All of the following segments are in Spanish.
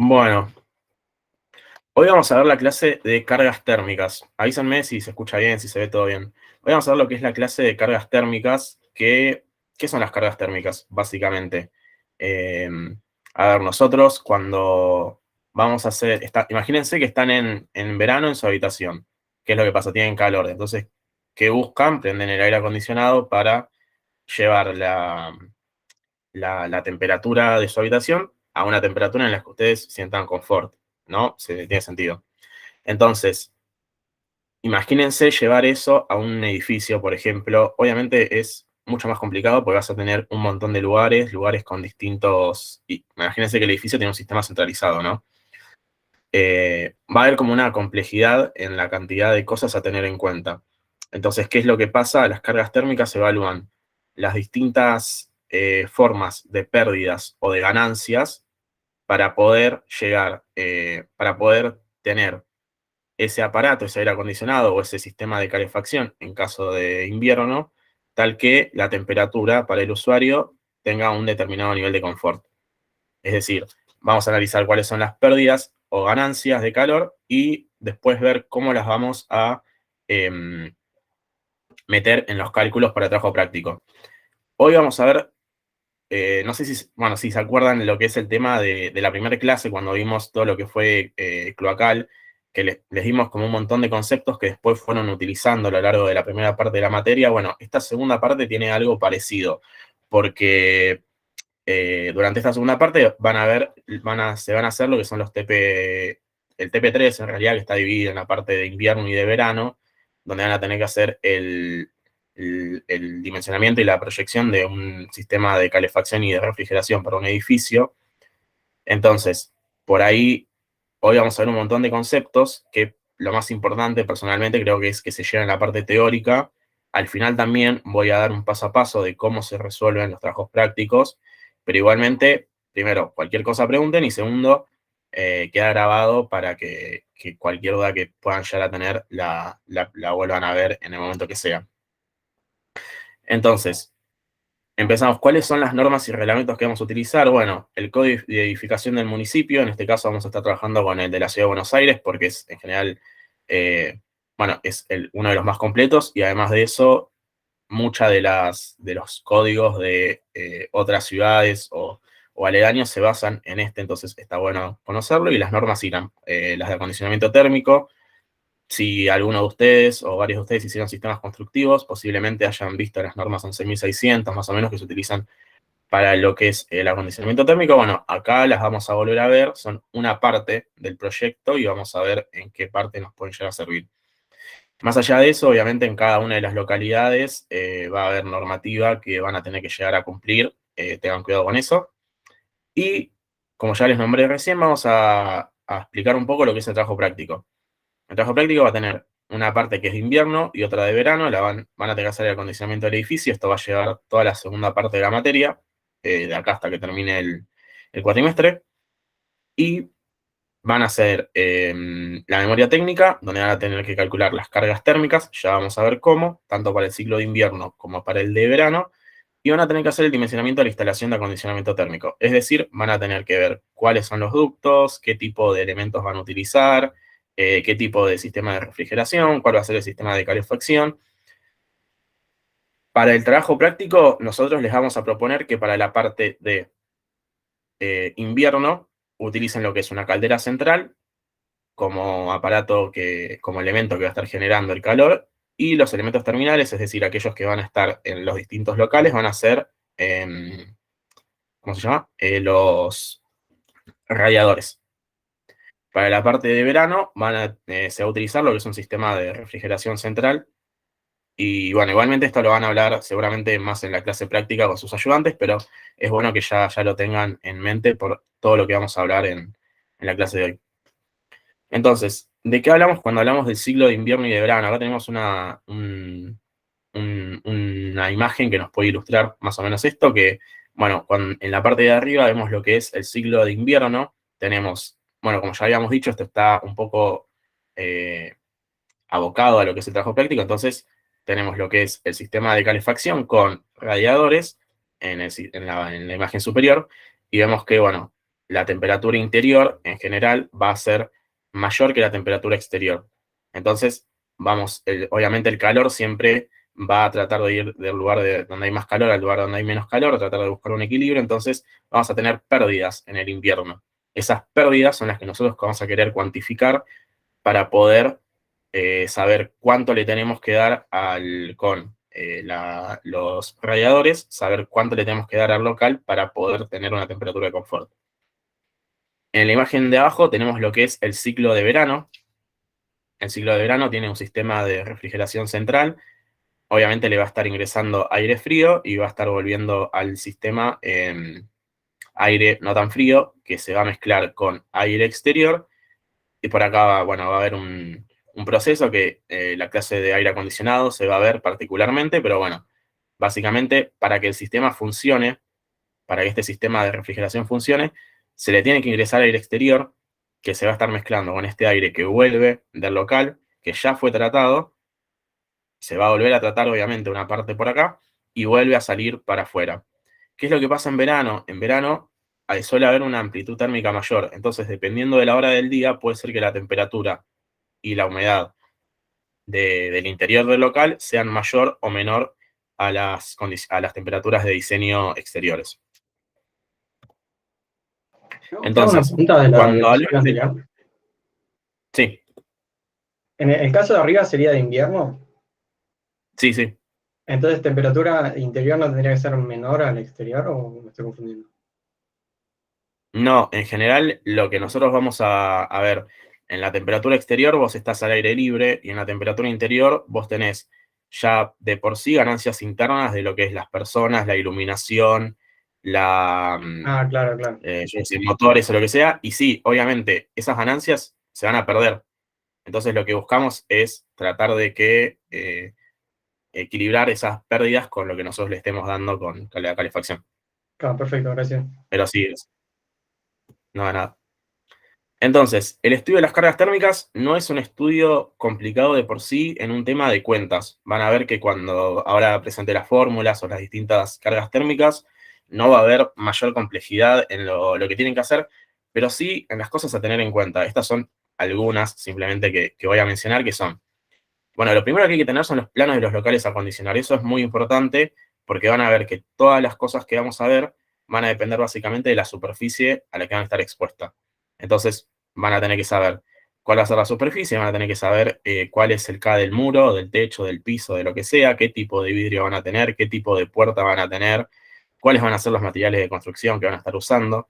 Bueno, hoy vamos a ver la clase de cargas térmicas. Avísenme si se escucha bien, si se ve todo bien. Hoy vamos a ver lo que es la clase de cargas térmicas. ¿Qué son las cargas térmicas, básicamente? Eh, a ver, nosotros cuando vamos a hacer... imagínense que están en verano en su habitación. ¿Qué es lo que pasa? Tienen calor. Entonces, ¿qué buscan? Prenden el aire acondicionado para llevar la temperatura de su habitación a una temperatura en la que ustedes sientan confort, ¿no? Tiene sentido. Entonces, imagínense llevar eso a un edificio, por ejemplo. Obviamente es mucho más complicado porque vas a tener un montón de lugares con distintos... Imagínense que el edificio tiene un sistema centralizado, ¿no? Va a haber como una complejidad en la cantidad de cosas a tener en cuenta. Entonces, ¿qué es lo que pasa? Las cargas térmicas evalúan las distintas formas de pérdidas o de ganancias para poder llegar, para poder tener ese aparato, ese aire acondicionado o ese sistema de calefacción en caso de invierno, tal que la temperatura para el usuario tenga un determinado nivel de confort. Es decir, vamos a analizar cuáles son las pérdidas o ganancias de calor y después ver cómo las vamos a meter en los cálculos para trabajo práctico. Hoy vamos a ver, no sé si se acuerdan de lo que es el tema de la primera clase, cuando vimos todo lo que fue cloacal, que les dimos como un montón de conceptos que después fueron utilizando a lo largo de la primera parte de la materia. Bueno, esta segunda parte tiene algo parecido, porque durante esta segunda parte se van a hacer lo que son el TP3 en realidad, que está dividido en la parte de invierno y de verano, donde van a tener que hacer el dimensionamiento y la proyección de un sistema de calefacción y de refrigeración para un edificio. Entonces, por ahí, hoy vamos a ver un montón de conceptos que lo más importante personalmente creo que es que se lleven en la parte teórica. Al final también voy a dar un paso a paso de cómo se resuelven los trabajos prácticos, pero igualmente, primero, cualquier cosa pregunten y segundo, queda grabado para que cualquier duda que puedan llegar a tener la vuelvan a ver en el momento que sea. Entonces, empezamos. ¿Cuáles son las normas y reglamentos que vamos a utilizar? Bueno, el Código de Edificación del municipio, en este caso vamos a estar trabajando con el de la Ciudad de Buenos Aires, porque es en general, bueno, es uno de los más completos, y además de eso, muchas de los códigos de otras ciudades o aledaños se basan en este, entonces está bueno conocerlo, y las normas irán, las de acondicionamiento térmico. Si alguno de ustedes o varios de ustedes hicieron sistemas constructivos, posiblemente hayan visto las normas 11.600 más o menos que se utilizan para lo que es el acondicionamiento térmico. Bueno, acá las vamos a volver a ver, son una parte del proyecto y vamos a ver en qué parte nos pueden llegar a servir. Más allá de eso, obviamente en cada una de las localidades va a haber normativa que van a tener que llegar a cumplir, tengan cuidado con eso. Y como ya les nombré recién, vamos a explicar un poco lo que es el trabajo práctico. El trabajo práctico va a tener una parte que es de invierno y otra de verano, van a tener que hacer el acondicionamiento del edificio, esto va a llevar toda la segunda parte de la materia, de acá hasta que termine el cuatrimestre, y van a hacer la memoria técnica, donde van a tener que calcular las cargas térmicas, ya vamos a ver cómo, tanto para el ciclo de invierno como para el de verano, y van a tener que hacer el dimensionamiento de la instalación de acondicionamiento térmico. Es decir, van a tener que ver cuáles son los ductos, qué tipo de elementos van a utilizar, qué tipo de sistema de refrigeración, cuál va a ser el sistema de calefacción. Para el trabajo práctico, nosotros les vamos a proponer que para la parte de invierno utilicen lo que es una caldera central como aparato, como elemento que va a estar generando el calor, y los elementos terminales, es decir, aquellos que van a estar en los distintos locales, van a ser, ¿cómo se llama? Los radiadores. Para la parte de verano se va a utilizar lo que es un sistema de refrigeración central. Y bueno, igualmente esto lo van a hablar seguramente más en la clase práctica con sus ayudantes, pero es bueno que ya lo tengan en mente por todo lo que vamos a hablar en la clase de hoy. Entonces, ¿de qué hablamos cuando hablamos del ciclo de invierno y de verano? Acá tenemos una imagen que nos puede ilustrar más o menos esto, que, bueno, en la parte de arriba vemos lo que es el ciclo de invierno. Tenemos, bueno, como ya habíamos dicho, esto está un poco abocado a lo que es el trabajo práctico, entonces tenemos lo que es el sistema de calefacción con radiadores en la imagen superior, y vemos que, bueno, la temperatura interior en general va a ser mayor que la temperatura exterior. Entonces, obviamente el calor siempre va a tratar de ir del lugar donde hay más calor al lugar donde hay menos calor, a tratar de buscar un equilibrio, entonces vamos a tener pérdidas en el invierno. Esas pérdidas son las que nosotros vamos a querer cuantificar para poder saber cuánto le tenemos que dar con los radiadores, saber cuánto le tenemos que dar al local para poder tener una temperatura de confort. En la imagen de abajo tenemos lo que es el ciclo de verano. El ciclo de verano tiene un sistema de refrigeración central. Obviamente le va a estar ingresando aire frío y va a estar volviendo al sistema aire no tan frío, que se va a mezclar con aire exterior. Y por acá va a haber un proceso que la clase de aire acondicionado se va a ver particularmente, pero bueno, básicamente para que el sistema funcione, para que este sistema de refrigeración funcione, se le tiene que ingresar aire exterior, que se va a estar mezclando con este aire que vuelve del local, que ya fue tratado, se va a volver a tratar obviamente una parte por acá, y vuelve a salir para afuera. ¿Qué es lo que pasa en verano? En verano suele haber una amplitud térmica mayor, entonces dependiendo de la hora del día, puede ser que la temperatura y la humedad del interior del local sean mayor o menor a las temperaturas de diseño exteriores. Te hago una Entonces, pregunta de la cuando diapositiva hablemos de... anterior. Sí, En el caso de arriba sería de invierno, sí, sí. entonces temperatura interior no tendría que ser menor al exterior, ¿o me estoy confundiendo? No, en general lo que nosotros vamos a ver, en la temperatura exterior vos estás al aire libre y en la temperatura interior vos tenés ya de por sí ganancias internas de lo que es las personas, la iluminación, Claro, claro. yo qué sé, motores o lo que sea, y sí, obviamente esas ganancias se van a perder. Entonces lo que buscamos es tratar de equilibrar esas pérdidas con lo que nosotros le estemos dando con la calefacción. Claro, perfecto, gracias. Pero sí, no, nada. Entonces, el estudio de las cargas térmicas no es un estudio complicado de por sí en un tema de cuentas. Van a ver que cuando ahora presente las fórmulas o las distintas cargas térmicas, no va a haber mayor complejidad en lo que tienen que hacer, pero sí en las cosas a tener en cuenta. Estas son algunas simplemente que voy a mencionar, que son, bueno, lo primero que hay que tener son los planos de los locales a acondicionar. Eso es muy importante porque van a ver que todas las cosas que vamos a ver van a depender básicamente de la superficie a la que van a estar expuestas. Entonces, van a tener que saber cuál va a ser la superficie, van a tener que saber cuál es el K del muro, del techo, del piso, de lo que sea, qué tipo de vidrio van a tener, qué tipo de puerta van a tener, cuáles van a ser los materiales de construcción que van a estar usando.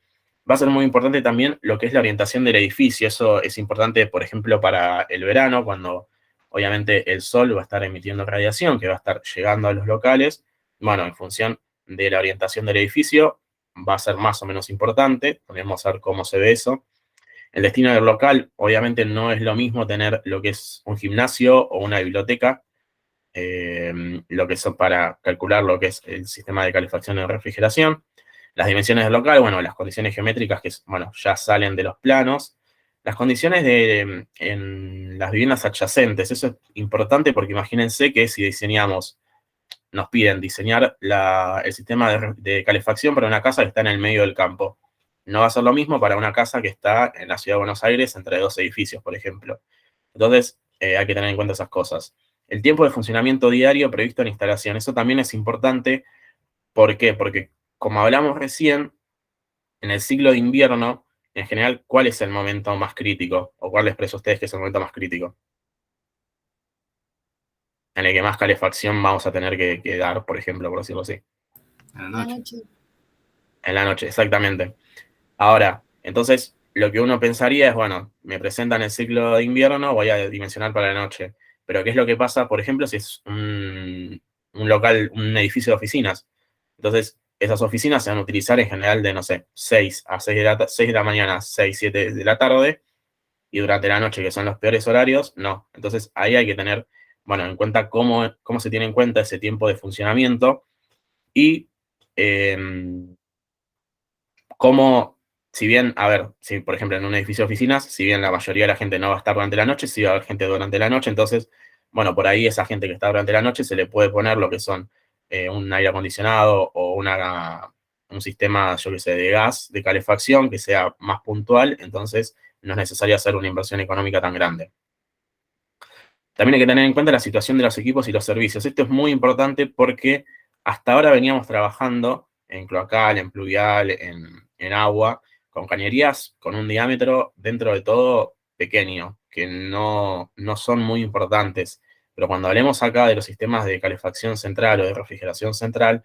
Va a ser muy importante también lo que es la orientación del edificio. Eso es importante, por ejemplo, para el verano, cuando obviamente el sol va a estar emitiendo radiación que va a estar llegando a los locales. Bueno, en función de la orientación del edificio, va a ser más o menos importante. Podemos ver cómo se ve eso. El destino del local, obviamente, no es lo mismo tener lo que es un gimnasio o una biblioteca, lo que son para calcular lo que es el sistema de calefacción y refrigeración. Las dimensiones del local, bueno, las condiciones geométricas que, bueno, ya salen de los planos. Las condiciones en las viviendas adyacentes, eso es importante porque imagínense que si nos piden diseñar el sistema de calefacción para una casa que está en el medio del campo. No va a ser lo mismo para una casa que está en la ciudad de Buenos Aires entre dos edificios, por ejemplo. Entonces, hay que tener en cuenta esas cosas. El tiempo de funcionamiento diario previsto en instalación, eso también es importante. ¿Por qué? Porque, como hablamos recién, en el ciclo de invierno, en general, ¿cuál es el momento más crítico? ¿O cuál les parece a ustedes que es el momento más crítico? En el que más calefacción vamos a tener que dar, por ejemplo, por decirlo así. En la noche. En la noche, exactamente. Ahora, entonces, lo que uno pensaría es, bueno, me presentan el ciclo de invierno, voy a dimensionar para la noche. Pero, ¿qué es lo que pasa, por ejemplo, si es un local, un edificio de oficinas? Entonces, esas oficinas se van a utilizar en general de, no sé, 6 a 6 de la mañana, 6, 7 de la tarde, y durante la noche, que son los peores horarios, no. Entonces, ahí hay que tener, bueno, en cuenta cómo se tiene en cuenta ese tiempo de funcionamiento y cómo, si bien, a ver, si por ejemplo en un edificio de oficinas, si bien la mayoría de la gente no va a estar durante la noche, sí va a haber gente durante la noche, entonces, bueno, por ahí esa gente que está durante la noche se le puede poner lo que son un aire acondicionado o un sistema, yo qué sé, de gas, de calefacción, que sea más puntual, entonces no es necesario hacer una inversión económica tan grande. También hay que tener en cuenta la situación de los equipos y los servicios. Esto es muy importante porque hasta ahora veníamos trabajando en cloacal, en pluvial, en agua, con cañerías con un diámetro dentro de todo pequeño, que no son muy importantes. Pero cuando hablemos acá de los sistemas de calefacción central o de refrigeración central,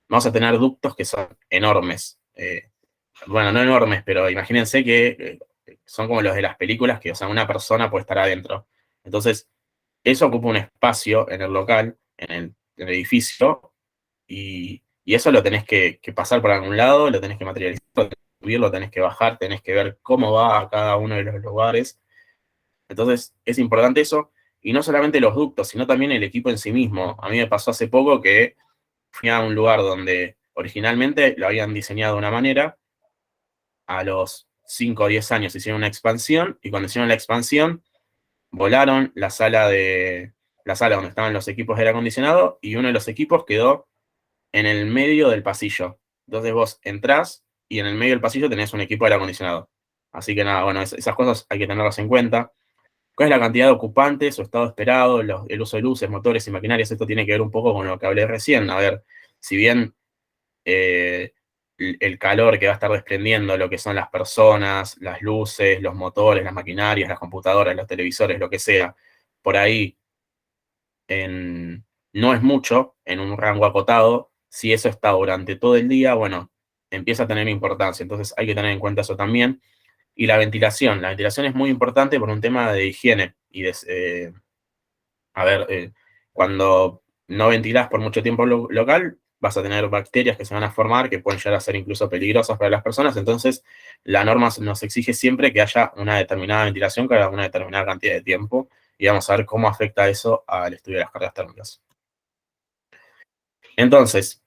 vamos a tener ductos que son enormes. Bueno, no enormes, pero imagínense que son como los de las películas, que, o sea, una persona puede estar adentro. Entonces, eso ocupa un espacio en el local, en el edificio, y eso lo tenés que pasar por algún lado, lo tenés que materializar, lo tenés que subir, lo tenés que bajar, tenés que ver cómo va a cada uno de los lugares. Entonces, es importante eso, y no solamente los ductos, sino también el equipo en sí mismo. A mí me pasó hace poco que fui a un lugar donde originalmente lo habían diseñado de una manera, a los 5 o 10 años hicieron una expansión, y cuando hicieron la expansión, volaron la sala donde estaban los equipos de aire acondicionado, y uno de los equipos quedó en el medio del pasillo. Entonces vos entrás y en el medio del pasillo tenés un equipo de aire acondicionado. Así que nada, bueno, esas cosas hay que tenerlas en cuenta. ¿Cuál es la cantidad de ocupantes, su estado esperado, el uso de luces, motores y maquinarias? Esto tiene que ver un poco con lo que hablé recién. A ver, si bien eh, el calor que va a estar desprendiendo lo que son las personas, las luces, los motores, las maquinarias, las computadoras, los televisores, lo que sea, por ahí no es mucho en un rango acotado. Si eso está durante todo el día, bueno, empieza a tener importancia. Entonces hay que tener en cuenta eso también. Y la ventilación es muy importante por un tema de higiene y a ver, cuando no ventilás por mucho tiempo local, vas a tener bacterias que se van a formar, que pueden llegar a ser incluso peligrosas para las personas. Entonces, la norma nos exige siempre que haya una determinada ventilación cada una determinada cantidad de tiempo, y vamos a ver cómo afecta eso al estudio de las cargas térmicas. Entonces,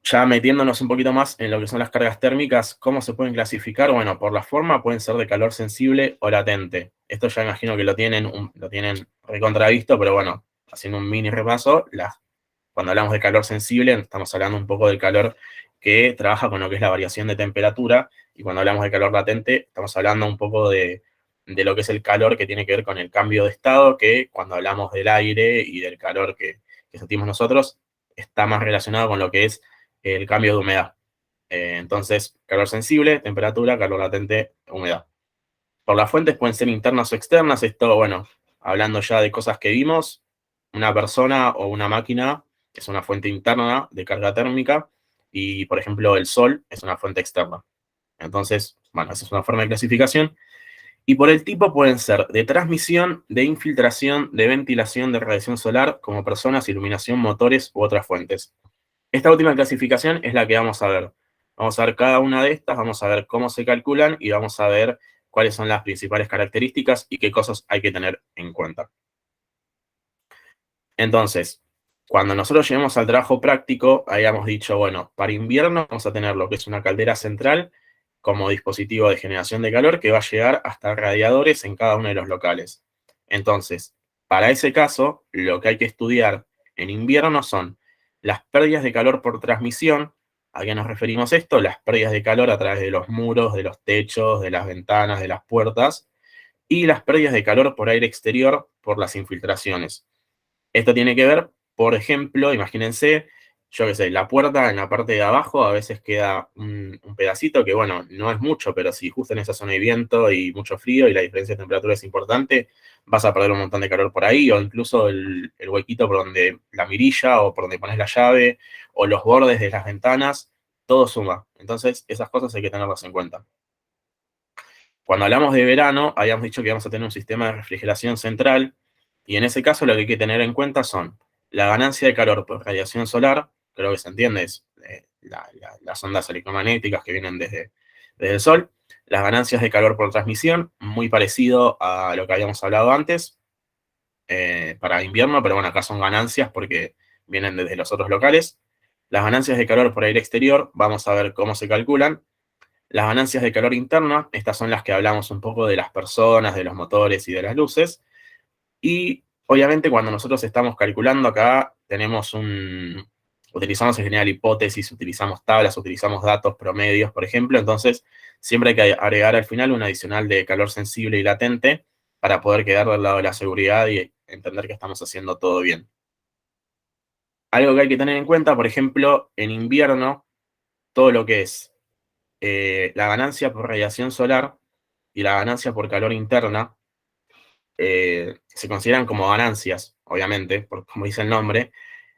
ya metiéndonos un poquito más en lo que son las cargas térmicas, ¿cómo se pueden clasificar? Bueno, por la forma pueden ser de calor sensible o latente. Esto ya imagino que lo tienen recontravisto, pero bueno, haciendo un mini repaso, cuando hablamos de calor sensible, estamos hablando un poco del calor que trabaja con lo que es la variación de temperatura, y cuando hablamos de calor latente, estamos hablando un poco de lo que es el calor que tiene que ver con el cambio de estado, que cuando hablamos del aire y del calor que sentimos nosotros, está más relacionado con lo que es el cambio de humedad. Entonces, calor sensible, temperatura, calor latente, humedad. Por las fuentes pueden ser internas o externas. Esto, bueno, hablando ya de cosas que vimos, una persona o una máquina es una fuente interna de carga térmica, y, por ejemplo, el sol es una fuente externa. Entonces, bueno, esa es una forma de clasificación. Y por el tipo pueden ser de transmisión, de infiltración, de ventilación, de radiación solar, como personas, iluminación, motores u otras fuentes. Esta última clasificación es la que vamos a ver. Vamos a ver cada una de estas, vamos a ver cómo se calculan y vamos a ver cuáles son las principales características y qué cosas hay que tener en cuenta. Entonces, cuando nosotros lleguemos al trabajo práctico, habíamos dicho, bueno, para invierno vamos a tener lo que es una caldera central como dispositivo de generación de calor que va a llegar hasta radiadores en cada uno de los locales. Entonces, para ese caso, lo que hay que estudiar en invierno son las pérdidas de calor por transmisión. ¿A qué nos referimos esto? Las pérdidas de calor a través de los muros, de los techos, de las ventanas, de las puertas, y las pérdidas de calor por aire exterior por las infiltraciones. Esto tiene que ver, por ejemplo, imagínense, yo qué sé, la puerta en la parte de abajo a veces queda un pedacito que, bueno, no es mucho, pero si justo en esa zona hay viento y mucho frío y la diferencia de temperatura es importante, vas a perder un montón de calor por ahí, o incluso el huequito por donde la mirilla o por donde pones la llave, o los bordes de las ventanas, todo suma. Entonces, esas cosas hay que tenerlas en cuenta. Cuando hablamos de verano, habíamos dicho que vamos a tener un sistema de refrigeración central, y en ese caso lo que hay que tener en cuenta son la ganancia de calor por radiación solar, creo que se entiende, es las ondas electromagnéticas que vienen desde el Sol, las ganancias de calor por transmisión, muy parecido a lo que habíamos hablado antes, para invierno, pero bueno, acá son ganancias porque vienen desde los otros locales. Las ganancias de calor por aire exterior, vamos a ver cómo se calculan. Las ganancias de calor interna, estas son las que hablamos un poco de las personas, de los motores y de las luces. Y obviamente cuando nosotros estamos calculando acá, tenemos utilizamos en general hipótesis, utilizamos tablas, utilizamos datos, promedios, por ejemplo. Entonces, siempre hay que agregar al final un adicional de calor sensible y latente para poder quedar del lado de la seguridad y entender que estamos haciendo todo bien. Algo que hay que tener en cuenta, por ejemplo, en invierno, todo lo que es la ganancia por radiación solar y la ganancia por calor interna se consideran como ganancias, obviamente, como dice el nombre.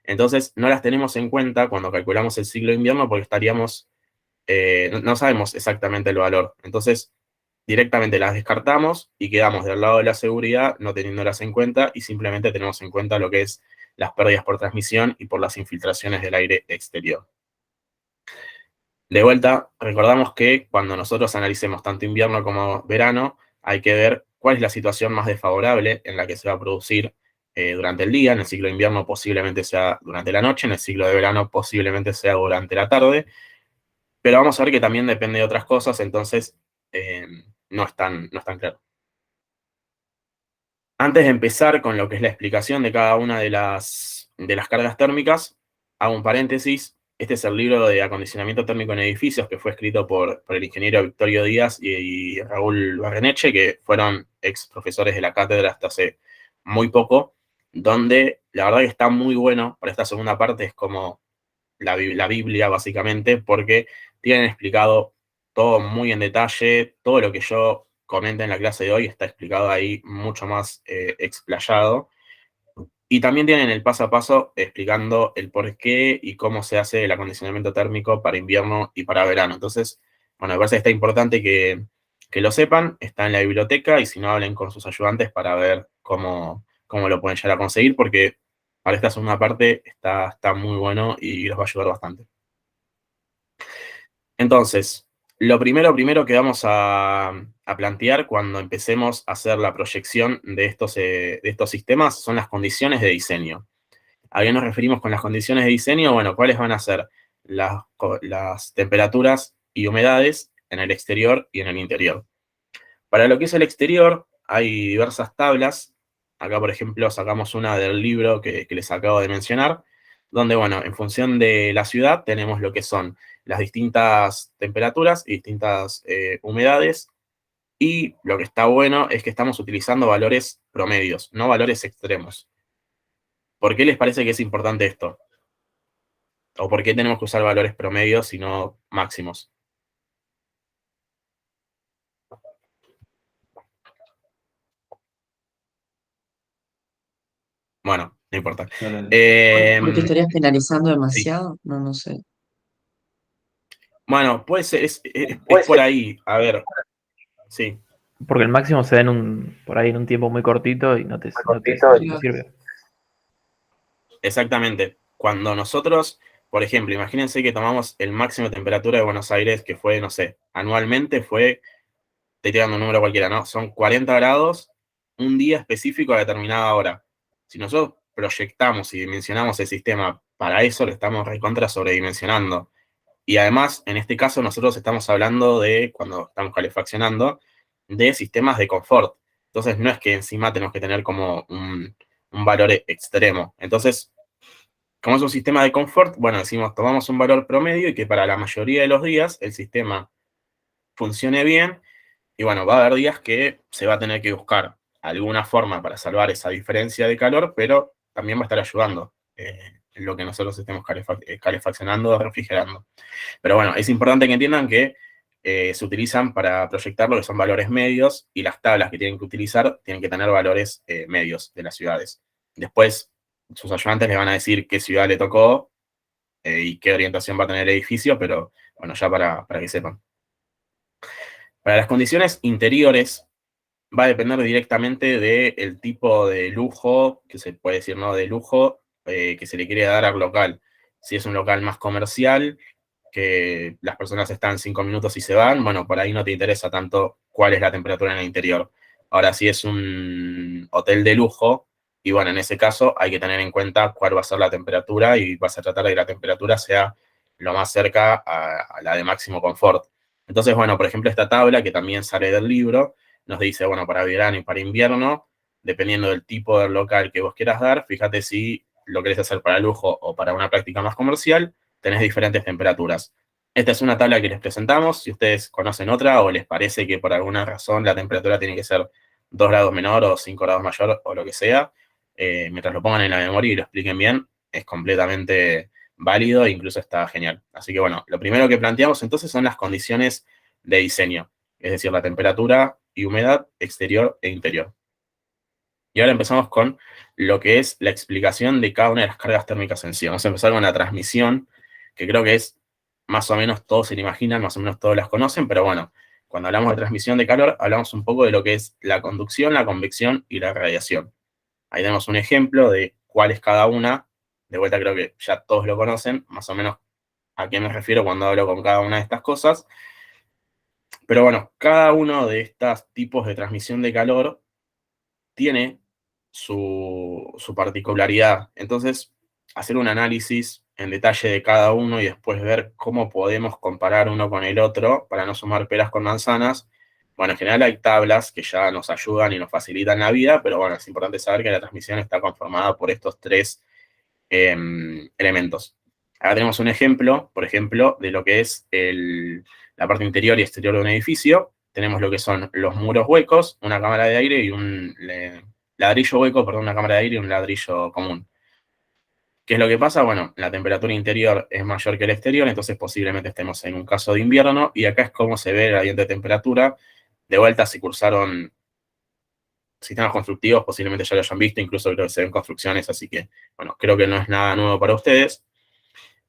Entonces, no las tenemos en cuenta cuando calculamos el ciclo de invierno porque no sabemos exactamente el valor. Entonces, directamente las descartamos y quedamos del lado de la seguridad no teniéndolas en cuenta y simplemente tenemos en cuenta lo que es las pérdidas por transmisión y por las infiltraciones del aire exterior. De vuelta, recordamos que cuando nosotros analicemos tanto invierno como verano, hay que ver cuál es la situación más desfavorable en la que se va a producir durante el día. En el ciclo de invierno posiblemente sea durante la noche, en el ciclo de verano posiblemente sea durante la tarde, pero vamos a ver que también depende de otras cosas, entonces no es tan claro. Antes de empezar con lo que es la explicación de cada una de las cargas térmicas, hago un paréntesis. Este es el libro de acondicionamiento térmico en edificios que fue escrito por el ingeniero Victorio Díaz y Raúl Barreneche, que fueron ex profesores de la cátedra hasta hace muy poco, donde la verdad que está muy bueno. Para esta segunda parte es como la Biblia, básicamente, porque tienen explicado todo muy en detalle. Todo lo que yo comento en la clase de hoy está explicado ahí mucho más explayado. Y también tienen el paso a paso explicando el por qué y cómo se hace el acondicionamiento térmico para invierno y para verano. Entonces, bueno, me parece que está importante que lo sepan. Está en la biblioteca y si no, hablen con sus ayudantes para ver cómo lo pueden llegar a conseguir, porque para esta segunda parte está muy bueno y los va a ayudar bastante. Entonces, lo primero que vamos a plantear cuando empecemos a hacer la proyección de estos sistemas son las condiciones de diseño. ¿A qué nos referimos con las condiciones de diseño? Bueno, ¿cuáles van a ser las temperaturas y humedades en el exterior y en el interior? Para lo que es el exterior, hay diversas tablas. Acá, por ejemplo, sacamos una del libro que les acabo de mencionar, donde, bueno, en función de la ciudad tenemos lo que son las distintas temperaturas y distintas humedades. Y lo que está bueno es que estamos utilizando valores promedios, no valores extremos. ¿Por qué les parece que es importante esto? ¿O por qué tenemos que usar valores promedios y no máximos? Bueno, no importa. Porque estarías penalizando Sí. demasiado, no, no sé. Bueno, puede ser, es por ahí. A ver, sí, Porque el máximo se da por ahí en un tiempo muy cortito y no sirve. exactamente. Cuando nosotros, por ejemplo, imagínense que tomamos el máximo de temperatura de Buenos Aires, que fue, no sé, anualmente fue, estoy tirando un número cualquiera, ¿no? Son 40 grados un día específico a determinada hora. Si nosotros proyectamos y dimensionamos el sistema para eso, lo estamos recontra sobredimensionando. Y además, en este caso, nosotros estamos hablando de, cuando estamos calefaccionando, de sistemas de confort. Entonces, no es que encima tenemos que tener como un valor extremo. Entonces, como es un sistema de confort, bueno, decimos, tomamos un valor promedio y que para la mayoría de los días el sistema funcione bien. Y bueno, va a haber días que se va a tener que buscar alguna forma para salvar esa diferencia de calor, pero también va a estar ayudando en lo que nosotros estemos calefaccionando o refrigerando. Pero bueno, es importante que entiendan que se utilizan para proyectar lo que son valores medios y las tablas que tienen que utilizar tienen que tener valores medios de las ciudades. Después, sus ayudantes les van a decir qué ciudad le tocó y qué orientación va a tener el edificio, pero bueno, ya para que sepan. Para las condiciones interiores, va a depender directamente del tipo de lujo, que se puede decir, ¿no? De lujo que se le quiere dar al local. Si es un local más comercial, que las personas están 5 minutos y se van, bueno, por ahí no te interesa tanto cuál es la temperatura en el interior. Ahora, si es un hotel de lujo, y bueno, en ese caso hay que tener en cuenta cuál va a ser la temperatura y vas a tratar de que la temperatura sea lo más cerca a la de máximo confort. Entonces, bueno, por ejemplo, esta tabla que también sale del libro, nos dice, bueno, para verano y para invierno, dependiendo del tipo del local que vos quieras dar, fíjate si lo querés hacer para lujo o para una práctica más comercial, tenés diferentes temperaturas. Esta es una tabla que les presentamos. Si ustedes conocen otra o les parece que por alguna razón la temperatura tiene que ser 2 grados menor o 5 grados mayor o lo que sea, mientras lo pongan en la memoria y lo expliquen bien, es completamente válido e incluso está genial. Así que bueno, lo primero que planteamos entonces son las condiciones de diseño, es decir, la temperatura y humedad exterior e interior. Y ahora empezamos con lo que es la explicación de cada una de las cargas térmicas en sí. Vamos a empezar con la transmisión, que creo que es más o menos todos se lo imaginan, más o menos todos las conocen, pero bueno, cuando hablamos de transmisión de calor, hablamos un poco de lo que es la conducción, la convección y la radiación. Ahí tenemos un ejemplo de cuál es cada una. De vuelta creo que ya todos lo conocen, más o menos a qué me refiero cuando hablo con cada una de estas cosas. Pero bueno, cada uno de estos tipos de transmisión de calor tiene su particularidad. Entonces, hacer un análisis en detalle de cada uno y después ver cómo podemos comparar uno con el otro para no sumar peras con manzanas. Bueno, en general hay tablas que ya nos ayudan y nos facilitan la vida, pero bueno, es importante saber que la transmisión está conformada por estos tres elementos. Acá tenemos un ejemplo, por ejemplo, de lo que es la parte interior y exterior de un edificio. Tenemos lo que son los muros huecos, una cámara de aire y un ladrillo hueco, perdón, una cámara de aire y un ladrillo común. ¿Qué es lo que pasa? Bueno, la temperatura interior es mayor que el exterior, entonces posiblemente estemos en un caso de invierno, y acá es como se ve el gradiente de temperatura. De vuelta, si cursaron sistemas constructivos, posiblemente ya lo hayan visto, incluso creo que se ven construcciones, así que, bueno, creo que no es nada nuevo para ustedes.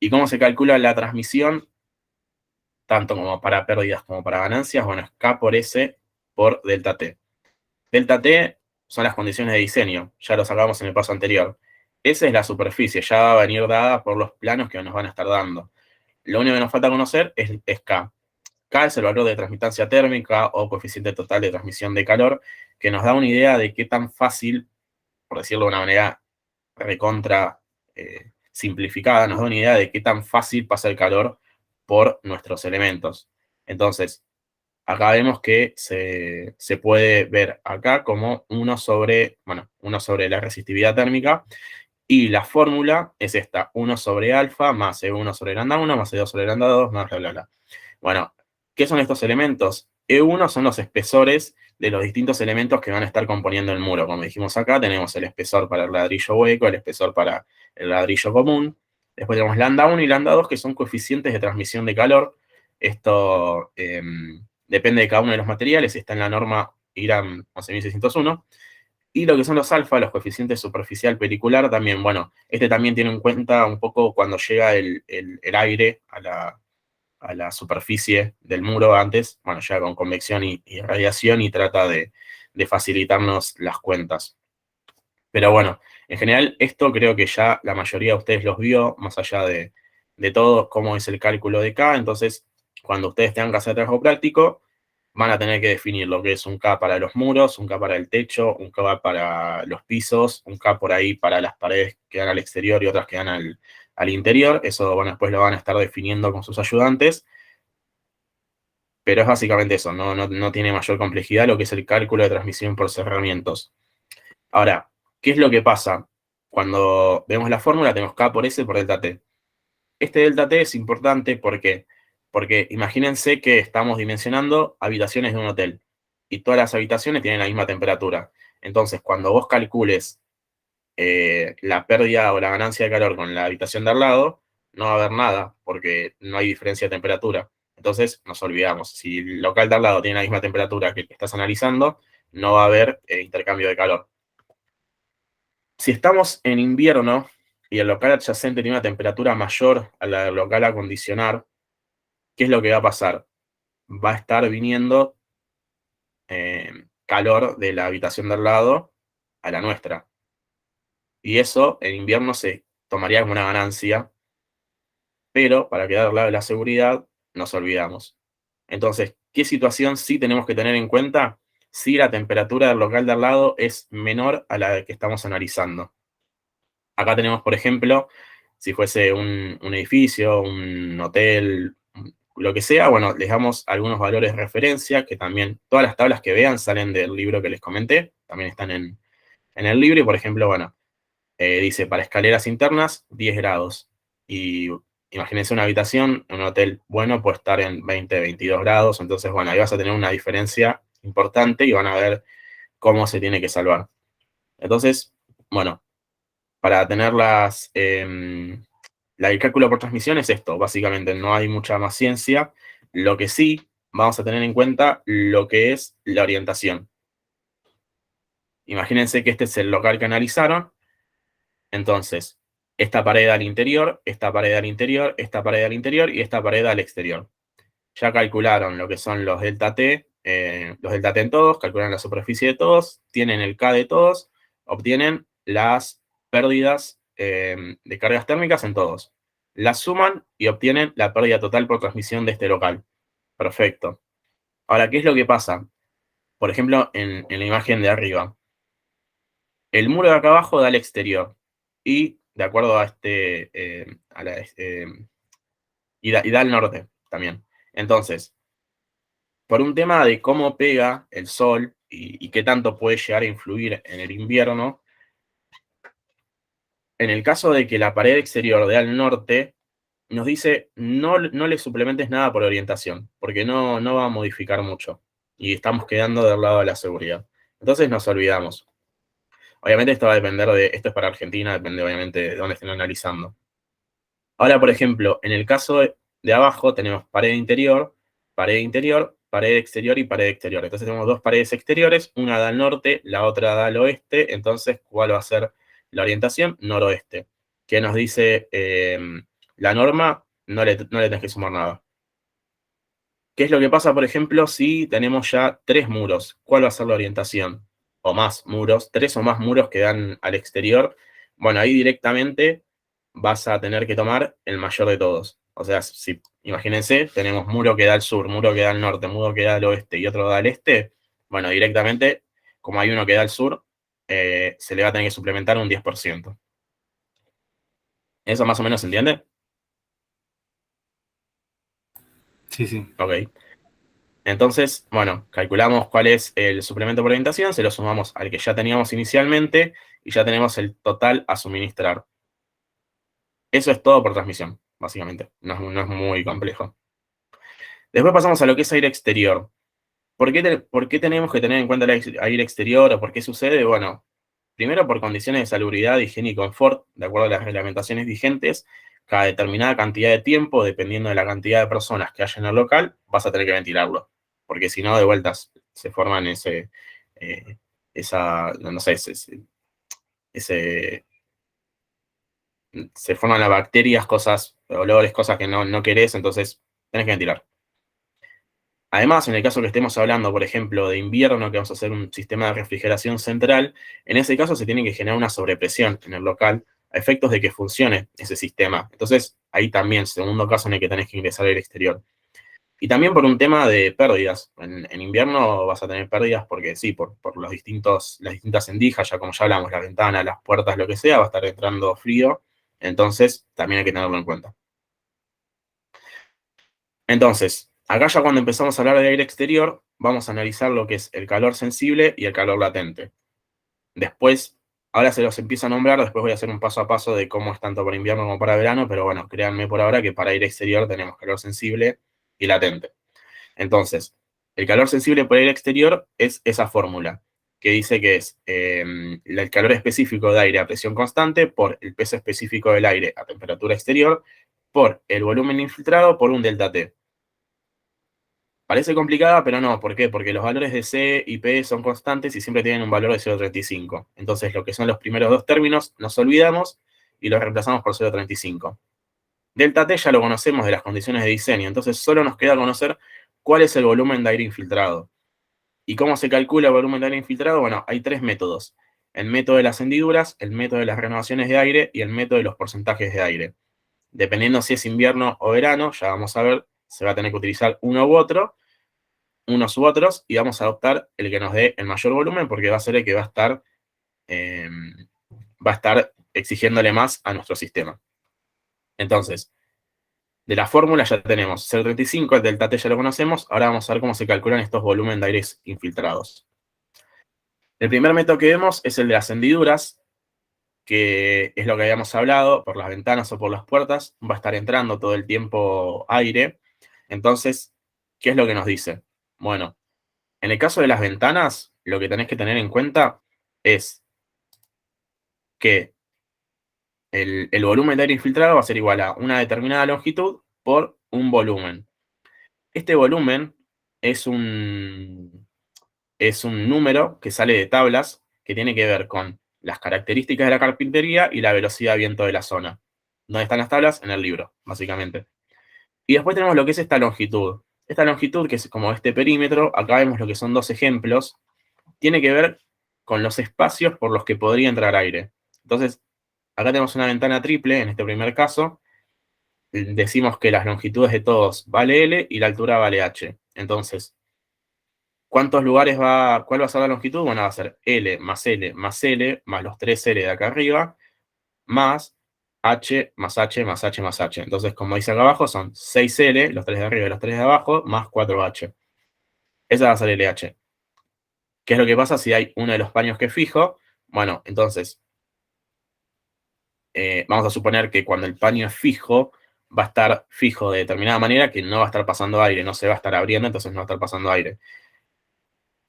¿Y cómo se calcula la transmisión? Tanto como para pérdidas como para ganancias, bueno, es K por S por delta T. Delta T son las condiciones de diseño, ya lo sacamos en el paso anterior. S es la superficie, ya va a venir dada por los planos que nos van a estar dando. Lo único que nos falta conocer es K. K es el valor de transmitancia térmica o coeficiente total de transmisión de calor, que nos da una idea de qué tan fácil, por decirlo de una manera recontra simplificada, nos da una idea de qué tan fácil pasa el calor por nuestros elementos. Entonces, acá vemos que se puede ver acá como 1 sobre la resistividad térmica, y la fórmula es esta: 1 sobre alfa más E1 sobre lambda 1 más E2 sobre lambda 2 más bla, bla, bla. Bueno, ¿qué son estos elementos? E1 son los espesores de los distintos elementos que van a estar componiendo el muro. Como dijimos acá, tenemos el espesor para el ladrillo hueco, el espesor para el ladrillo común. Después tenemos lambda 1 y lambda 2, que son coeficientes de transmisión de calor. Esto depende de cada uno de los materiales, está en la norma IRAM 11601. Y lo que son los alfa, los coeficientes superficial pericular, también, bueno, este también tiene en cuenta un poco cuando llega el aire a la superficie del muro antes, bueno, llega con convección y radiación y trata de facilitarnos las cuentas. Pero bueno, en general esto creo que ya la mayoría de ustedes los vio, más allá de todo cómo es el cálculo de K. Entonces, cuando ustedes tengan que hacer trabajo práctico, van a tener que definir lo que es un K para los muros, un K para el techo, un K para los pisos, un K por ahí para las paredes que dan al exterior y otras que dan al interior. Eso, bueno, después lo van a estar definiendo con sus ayudantes. Pero es básicamente eso, no tiene mayor complejidad lo que es el cálculo de transmisión por cerramientos. Ahora, ¿qué es lo que pasa? Cuando vemos la fórmula tenemos K por S por delta T. Este delta T es importante porque imagínense que estamos dimensionando habitaciones de un hotel y todas las habitaciones tienen la misma temperatura. Entonces, cuando vos calcules la pérdida o la ganancia de calor con la habitación de al lado, no va a haber nada porque no hay diferencia de temperatura. Entonces, nos olvidamos. Si el local de al lado tiene la misma temperatura que el que estás analizando, no va a haber intercambio de calor. Si estamos en invierno y el local adyacente tiene una temperatura mayor a la del local a acondicionar, ¿qué es lo que va a pasar? Va a estar viniendo calor de la habitación de al lado a la nuestra. Y eso en invierno se tomaría como una ganancia, pero para quedar al lado de la seguridad nos olvidamos. Entonces, ¿qué situación sí tenemos que tener en cuenta? Si la temperatura del local de al lado es menor a la que estamos analizando. Acá tenemos, por ejemplo, si fuese un edificio, un hotel, lo que sea, bueno, les damos algunos valores de referencia, que también todas las tablas que vean salen del libro que les comenté, también están en el libro. Y por ejemplo, bueno, dice, para escaleras internas, 10 grados. Y imagínense una habitación, un hotel bueno puede estar en 20, 22 grados. Entonces, bueno, ahí vas a tener una diferencia importante y van a ver cómo se tiene que salvar. Entonces, bueno, para tener el cálculo por transmisión es esto, básicamente, no hay mucha más ciencia. Lo que sí, vamos a tener en cuenta lo que es la orientación. Imagínense que este es el local que analizaron. Entonces, esta pared al interior, esta pared al interior, esta pared al interior y esta pared al exterior. Ya calcularon lo que son los delta T en todos, calculan la superficie de todos, tienen el K de todos, obtienen las pérdidas de cargas térmicas en todos. Las suman y obtienen la pérdida total por transmisión de este local. Perfecto. Ahora, ¿qué es lo que pasa? Por ejemplo, en la imagen de arriba. El muro de acá abajo da al exterior. Y de acuerdo a y da al norte también. Entonces, por un tema de cómo pega el sol y qué tanto puede llegar a influir en el invierno, en el caso de que la pared exterior dé al norte, nos dice no le suplementes nada por orientación, porque no va a modificar mucho. Y estamos quedando del lado de la seguridad. Entonces nos olvidamos. Obviamente esto va a depender esto es para Argentina, depende obviamente de dónde estén analizando. Ahora, por ejemplo, en el caso de abajo tenemos pared interior, pared exterior y pared exterior. Entonces tenemos dos paredes exteriores, una da al norte, la otra da al oeste. Entonces, ¿cuál va a ser la orientación? Noroeste. ¿Qué nos dice la norma? No le tenés que sumar nada. ¿Qué es lo que pasa, por ejemplo, si tenemos ya 3 muros? ¿Cuál va a ser la orientación? O más muros, 3 o más muros que dan al exterior. Bueno, ahí directamente vas a tener que tomar el mayor de todos. O sea, si imagínense, tenemos muro que da al sur, muro que da al norte, muro que da al oeste y otro da al este. Bueno, directamente, como hay uno que da al sur, se le va a tener que suplementar un 10%. ¿Eso más o menos se entiende? Sí, sí. Ok. Entonces, bueno, calculamos cuál es el suplemento por orientación, se lo sumamos al que ya teníamos inicialmente y ya tenemos el total a suministrar. Eso es todo por transmisión, básicamente. No es muy complejo. Después pasamos a lo que es aire exterior. ¿Por qué tenemos que tener en cuenta el aire exterior o por qué sucede? Bueno, primero por condiciones de salubridad, higiene y confort, de acuerdo a las reglamentaciones vigentes, cada determinada cantidad de tiempo, dependiendo de la cantidad de personas que haya en el local, vas a tener que ventilarlo. Porque si no, de vueltas se forman se forman las bacterias, cosas, olores, cosas que no querés, entonces tenés que ventilar. Además, en el caso que estemos hablando, por ejemplo, de invierno, que vamos a hacer un sistema de refrigeración central, en ese caso se tiene que generar una sobrepresión en el local a efectos de que funcione ese sistema. Entonces, ahí también, segundo caso en el que tenés que ingresar al exterior. Y también por un tema de pérdidas. En invierno vas a tener pérdidas porque sí, por las distintas endijas, ya como ya hablamos, las ventanas, las puertas, lo que sea, va a estar entrando frío. Entonces, también hay que tenerlo en cuenta. Entonces, acá ya cuando empezamos a hablar de aire exterior, vamos a analizar lo que es el calor sensible y el calor latente. Después, ahora se los empiezo a nombrar, después voy a hacer un paso a paso de cómo es tanto para invierno como para verano, pero bueno, créanme por ahora que para aire exterior tenemos calor sensible y latente. Entonces, el calor sensible por aire exterior es esa fórmula que dice que es el calor específico de aire a presión constante por el peso específico del aire a temperatura exterior por el volumen infiltrado por un delta T. Parece complicada, pero no. ¿Por qué? Porque los valores de C y P son constantes y siempre tienen un valor de 0,35. Entonces, lo que son los primeros dos términos, nos olvidamos y los reemplazamos por 0,35. Delta T ya lo conocemos de las condiciones de diseño, entonces solo nos queda conocer cuál es el volumen de aire infiltrado. ¿Y cómo se calcula el volumen de aire infiltrado? Bueno, hay 3 métodos. El método de las hendiduras, el método de las renovaciones de aire y el método de los porcentajes de aire. Dependiendo si es invierno o verano, ya vamos a ver, se va a tener que utilizar uno u otro, unos u otros, y vamos a adoptar el que nos dé el mayor volumen porque va a ser el que va a estar exigiéndole más a nuestro sistema. Entonces, de la fórmula ya tenemos 0,35, el delta T ya lo conocemos, ahora vamos a ver cómo se calculan estos volúmenes de aires infiltrados. El primer método que vemos es el de las hendiduras, que es lo que habíamos hablado, por las ventanas o por las puertas, va a estar entrando todo el tiempo aire. Entonces, ¿qué es lo que nos dice? Bueno, en el caso de las ventanas, lo que tenés que tener en cuenta es que el volumen de aire infiltrado va a ser igual a una determinada longitud por un volumen. Este volumen es un número que sale de tablas que tiene que ver con las características de la carpintería y la velocidad de viento de la zona. ¿Dónde están las tablas? En el libro, básicamente. Y después tenemos lo que es esta longitud. Esta longitud, que es como este perímetro, acá vemos lo que son 2 ejemplos, tiene que ver con los espacios por los que podría entrar aire. Entonces, acá tenemos una ventana triple, en este primer caso. Decimos que las longitudes de todos vale L y la altura vale H. Entonces, ¿cuántos lugares cuál va a ser la longitud? Bueno, va a ser L más L más L, más los 3L de acá arriba, más H más H más H más H. Entonces, como dice acá abajo, son 6L, los 3 de arriba y los 3 de abajo, más 4H. Esa va a ser LH. ¿Qué es lo que pasa si hay uno de los paños que es fijo? Bueno, entonces, vamos a suponer que cuando el paño es fijo, va a estar fijo de determinada manera que no va a estar pasando aire, no se va a estar abriendo, entonces no va a estar pasando aire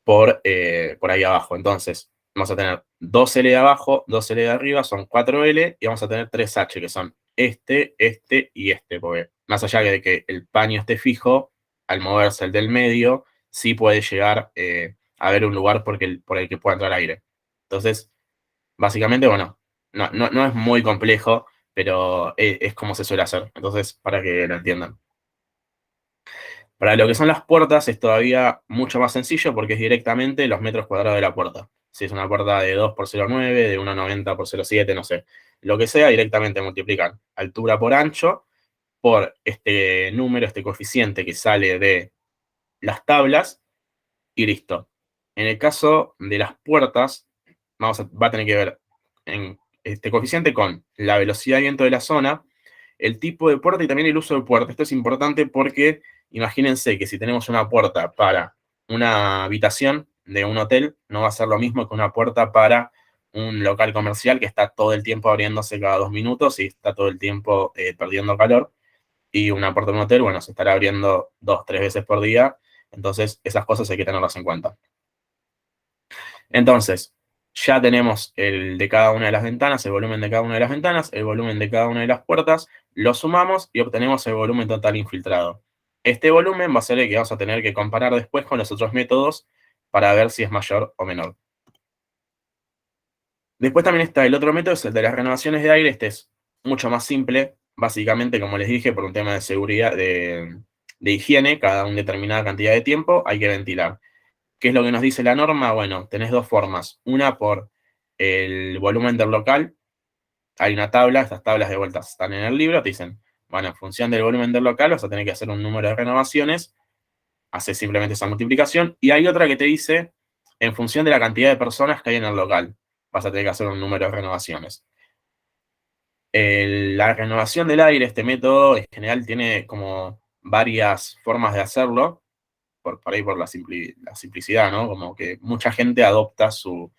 por ahí abajo. Entonces, vamos a tener 2L de abajo, 2L de arriba, son 4L, y vamos a tener 3H, que son este y este, porque más allá de que el paño esté fijo, al moverse el del medio, sí puede llegar a haber un lugar por el que pueda entrar aire. Entonces, básicamente, bueno, no es muy complejo, pero es como se suele hacer. Entonces, para que lo entiendan. Para lo que son las puertas es todavía mucho más sencillo porque es directamente los metros cuadrados de la puerta. Si es una puerta de 2 por 0,9, de 1,90 por 0,7, no sé. Lo que sea, directamente multiplican altura por ancho por este número, este coeficiente que sale de las y listo. En el caso de las puertas, va a tener que ver en este coeficiente con la velocidad de viento de la zona, el tipo de puerta y también el uso de puerta. Esto es importante porque imagínense que si tenemos una puerta para una habitación de un hotel, no va a ser lo mismo que una puerta para un local comercial que está todo el tiempo abriéndose cada 2 minutos y está todo el tiempo perdiendo calor. Y una puerta de un hotel, bueno, se estará abriendo 2, 3 veces por día. Entonces, esas cosas hay que tenerlas en cuenta. Entonces, ya tenemos el de cada una de las ventanas, el volumen de cada una de las ventanas, el volumen de cada una de las puertas, lo sumamos y obtenemos el volumen total infiltrado. Este volumen va a ser el que vamos a tener que comparar después con los otros métodos para ver si es mayor o menor. Después también está el otro método, es el de las renovaciones de aire. Este es mucho más simple, básicamente, como les dije, por un tema de seguridad, de higiene, cada una determinada cantidad de tiempo hay que ventilar. ¿Qué es lo que nos dice la norma? Bueno, tenés dos formas. Una por el volumen del local. Hay una tabla, estas tablas de vuelta están en el libro, te dicen, bueno, en función del volumen del local vas a tener que hacer un número de renovaciones, haces simplemente esa multiplicación, y hay otra que te dice, en función de la cantidad de personas que hay en el local, vas a tener que hacer un número de renovaciones. La renovación del aire, este método, en general tiene como varias formas de hacerlo, por ahí por la simplicidad, ¿no? Como que mucha gente adopta su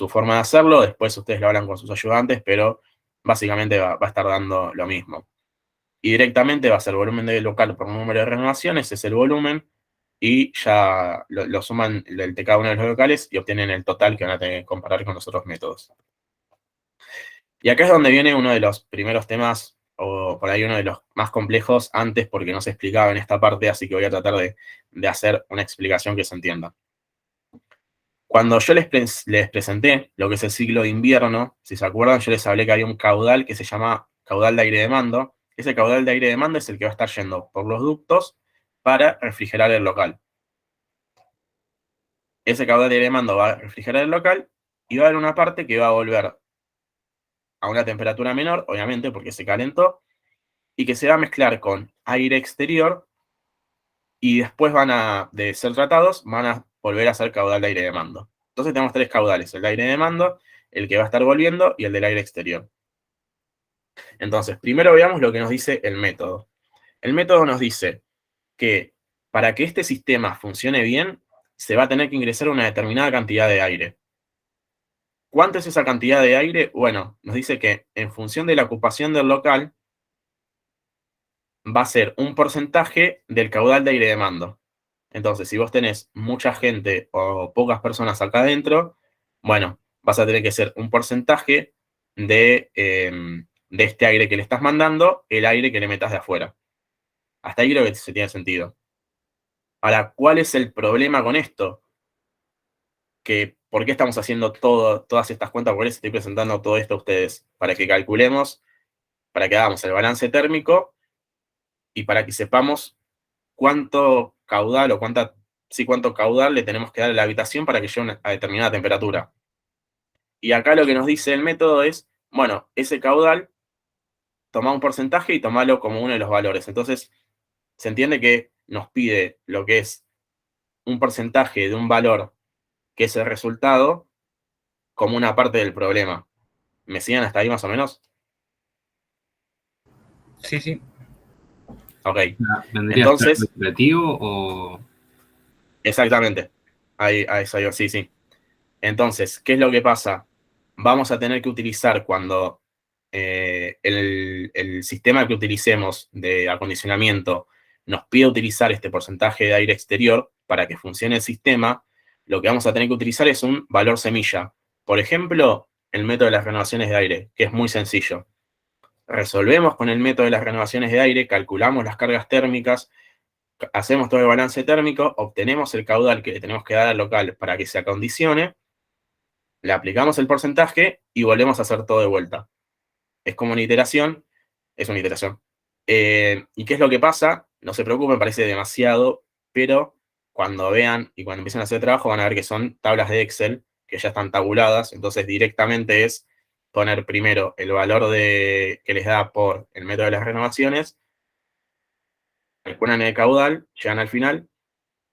forma de hacerlo, después ustedes lo hablan con sus ayudantes, pero básicamente va a estar dando lo mismo. Y directamente va a ser volumen del local por número de renovaciones, es el volumen, y ya lo suman de cada uno de los locales y obtienen el total que van a tener que comparar con los otros métodos. Y acá es donde viene uno de los primeros temas, o por ahí uno de los más complejos antes, porque no se explicaba en esta parte, así que voy a tratar de hacer una explicación que se entienda. Cuando yo les presenté lo que es el ciclo de invierno, si se acuerdan, yo les hablé que había un caudal que se llama caudal de aire de mando. Ese caudal de aire de mando es el que va a estar yendo por los ductos para refrigerar el local. Ese caudal de aire de mando va a refrigerar el local y va a haber una parte que va a volver a una temperatura menor, obviamente porque se calentó, y que se va a mezclar con aire exterior y después de ser tratados, van a volver a ser caudal de aire de mando. Entonces tenemos tres caudales, el de aire de mando, el que va a estar volviendo y el del aire exterior. Entonces, primero veamos lo que nos dice el método. El método nos dice que para que este sistema funcione bien, se va a tener que ingresar una determinada cantidad de aire. ¿Cuánto es esa cantidad de aire? Bueno, nos dice que en función de la ocupación del local, va a ser un porcentaje del caudal de aire de mando. Entonces, si vos tenés mucha gente o pocas personas acá adentro, bueno, vas a tener que ser un porcentaje de este aire que le estás mandando, el aire que le metas de afuera. Hasta ahí creo que se tiene sentido. Ahora, ¿cuál es el problema con esto? ¿Por qué estamos haciendo todas estas cuentas? ¿Por qué les estoy presentando todo esto a ustedes? Para que calculemos, para que hagamos el balance térmico y para que sepamos cuánto caudal o cuánto caudal le tenemos que dar a la habitación para que llegue a determinada temperatura. Y acá lo que nos dice el método es, bueno, ese caudal, toma un porcentaje y tomalo como uno de los valores. Entonces, se entiende que nos pide lo que es un porcentaje de un valor que es el resultado como una parte del problema. ¿Me siguen hasta ahí más o menos? Sí, sí. Ok. ¿Vendría Entonces, a ser operativo o...? Exactamente. Ahí eso yo, sí, sí. Entonces, ¿qué es lo que pasa? Vamos a tener que utilizar cuando el sistema que utilicemos de acondicionamiento nos pide utilizar este porcentaje de aire exterior para que funcione el sistema, lo que vamos a tener que utilizar es un valor semilla. Por ejemplo, el método de las renovaciones de aire, que es muy sencillo. Resolvemos con el método de las renovaciones de aire, calculamos las cargas térmicas, hacemos todo el balance térmico, obtenemos el caudal que le tenemos que dar al local para que se acondicione, le aplicamos el porcentaje y volvemos a hacer todo de vuelta. Es como una iteración, es una iteración. ¿Y qué es lo que pasa? No se preocupen, parece demasiado, pero cuando vean y cuando empiecen a hacer trabajo van a ver que son tablas de Excel que ya están tabuladas, entonces directamente es poner primero el valor que les da por el método de las renovaciones, calculan el caudal, llegan al final,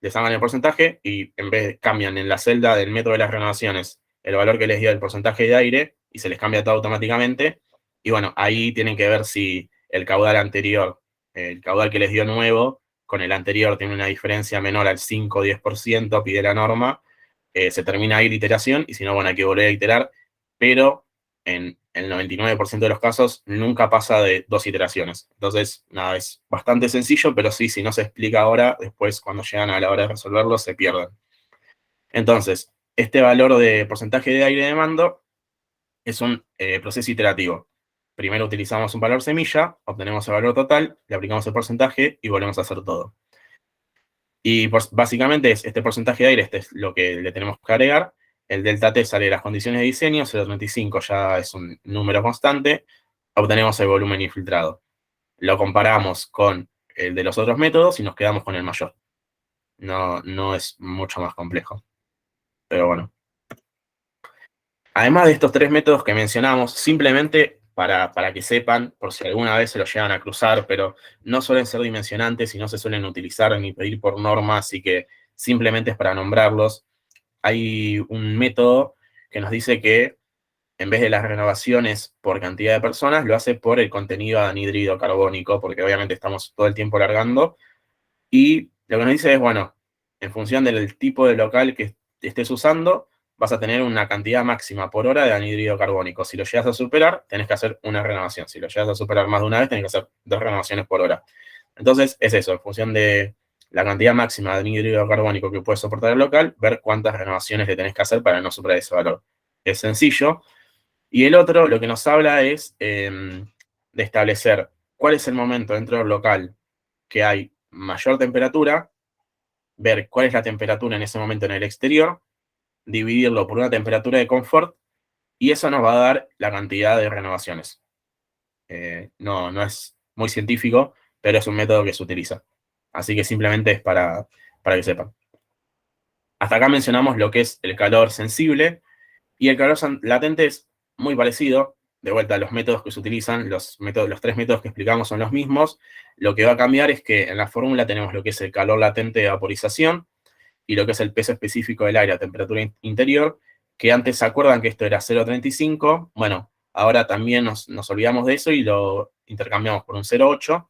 les hagan el porcentaje y en vez cambian en la celda del método de las renovaciones el valor que les dio el porcentaje de aire y se les cambia todo automáticamente. Y bueno, ahí tienen que ver si el caudal anterior, el caudal que les dio nuevo, con el anterior tiene una diferencia menor al 5 o 10%, pide la norma, se termina ahí la iteración y si no, bueno, hay que volver a iterar, pero en el 99% de los casos nunca pasa de 2 iteraciones. Entonces, nada, es bastante sencillo, pero sí, si no se explica ahora, después cuando llegan a la hora de resolverlo, se pierden. Entonces, este valor de porcentaje de aire de mando es un proceso iterativo. Primero utilizamos un valor semilla, obtenemos el valor total, le aplicamos el porcentaje y volvemos a hacer todo. Y básicamente es este porcentaje de aire, este es lo que le tenemos que agregar. El delta T sale de las condiciones de diseño, 0,35 ya es un número constante, obtenemos el volumen infiltrado. Lo comparamos con el de los otros métodos y nos quedamos con el mayor. No es mucho más complejo. Pero bueno. Además de estos 3 métodos que mencionamos, simplemente para que sepan, por si alguna vez se los llegan a cruzar, pero no suelen ser dimensionantes y no se suelen utilizar ni pedir por norma, así que simplemente es para nombrarlos. Hay un método que nos dice que en vez de las renovaciones por cantidad de personas, lo hace por el contenido de anhídrido carbónico, porque obviamente estamos todo el tiempo largando. Y lo que nos dice es, bueno, en función del tipo de local que estés usando, vas a tener una cantidad máxima por hora de anhídrido carbónico. Si lo llegas a superar, tenés que hacer una renovación. Si lo llegas a superar más de una vez, tenés que hacer 2 renovaciones por hora. Entonces, es eso, en función de la cantidad máxima de anhídrido carbónico que puede soportar el local, ver cuántas renovaciones le tenés que hacer para no superar ese valor. Es sencillo. Y el otro, lo que nos habla es de establecer cuál es el momento dentro del local que hay mayor temperatura, ver cuál es la temperatura en ese momento en el exterior, dividirlo por una temperatura de confort, y eso nos va a dar la cantidad de renovaciones. No es muy científico, pero es un método que se utiliza. Así que simplemente es para que sepan. Hasta acá mencionamos lo que es el calor sensible, y el calor latente es muy parecido. De vuelta, los métodos que se utilizan, los 3 métodos que explicamos son los mismos. Lo que va a cambiar es que en la fórmula tenemos lo que es el calor latente de vaporización y lo que es el peso específico del aire a temperatura interior, que antes se acuerdan que esto era 0,35. Bueno, ahora también nos olvidamos de eso y lo intercambiamos por un 0,8.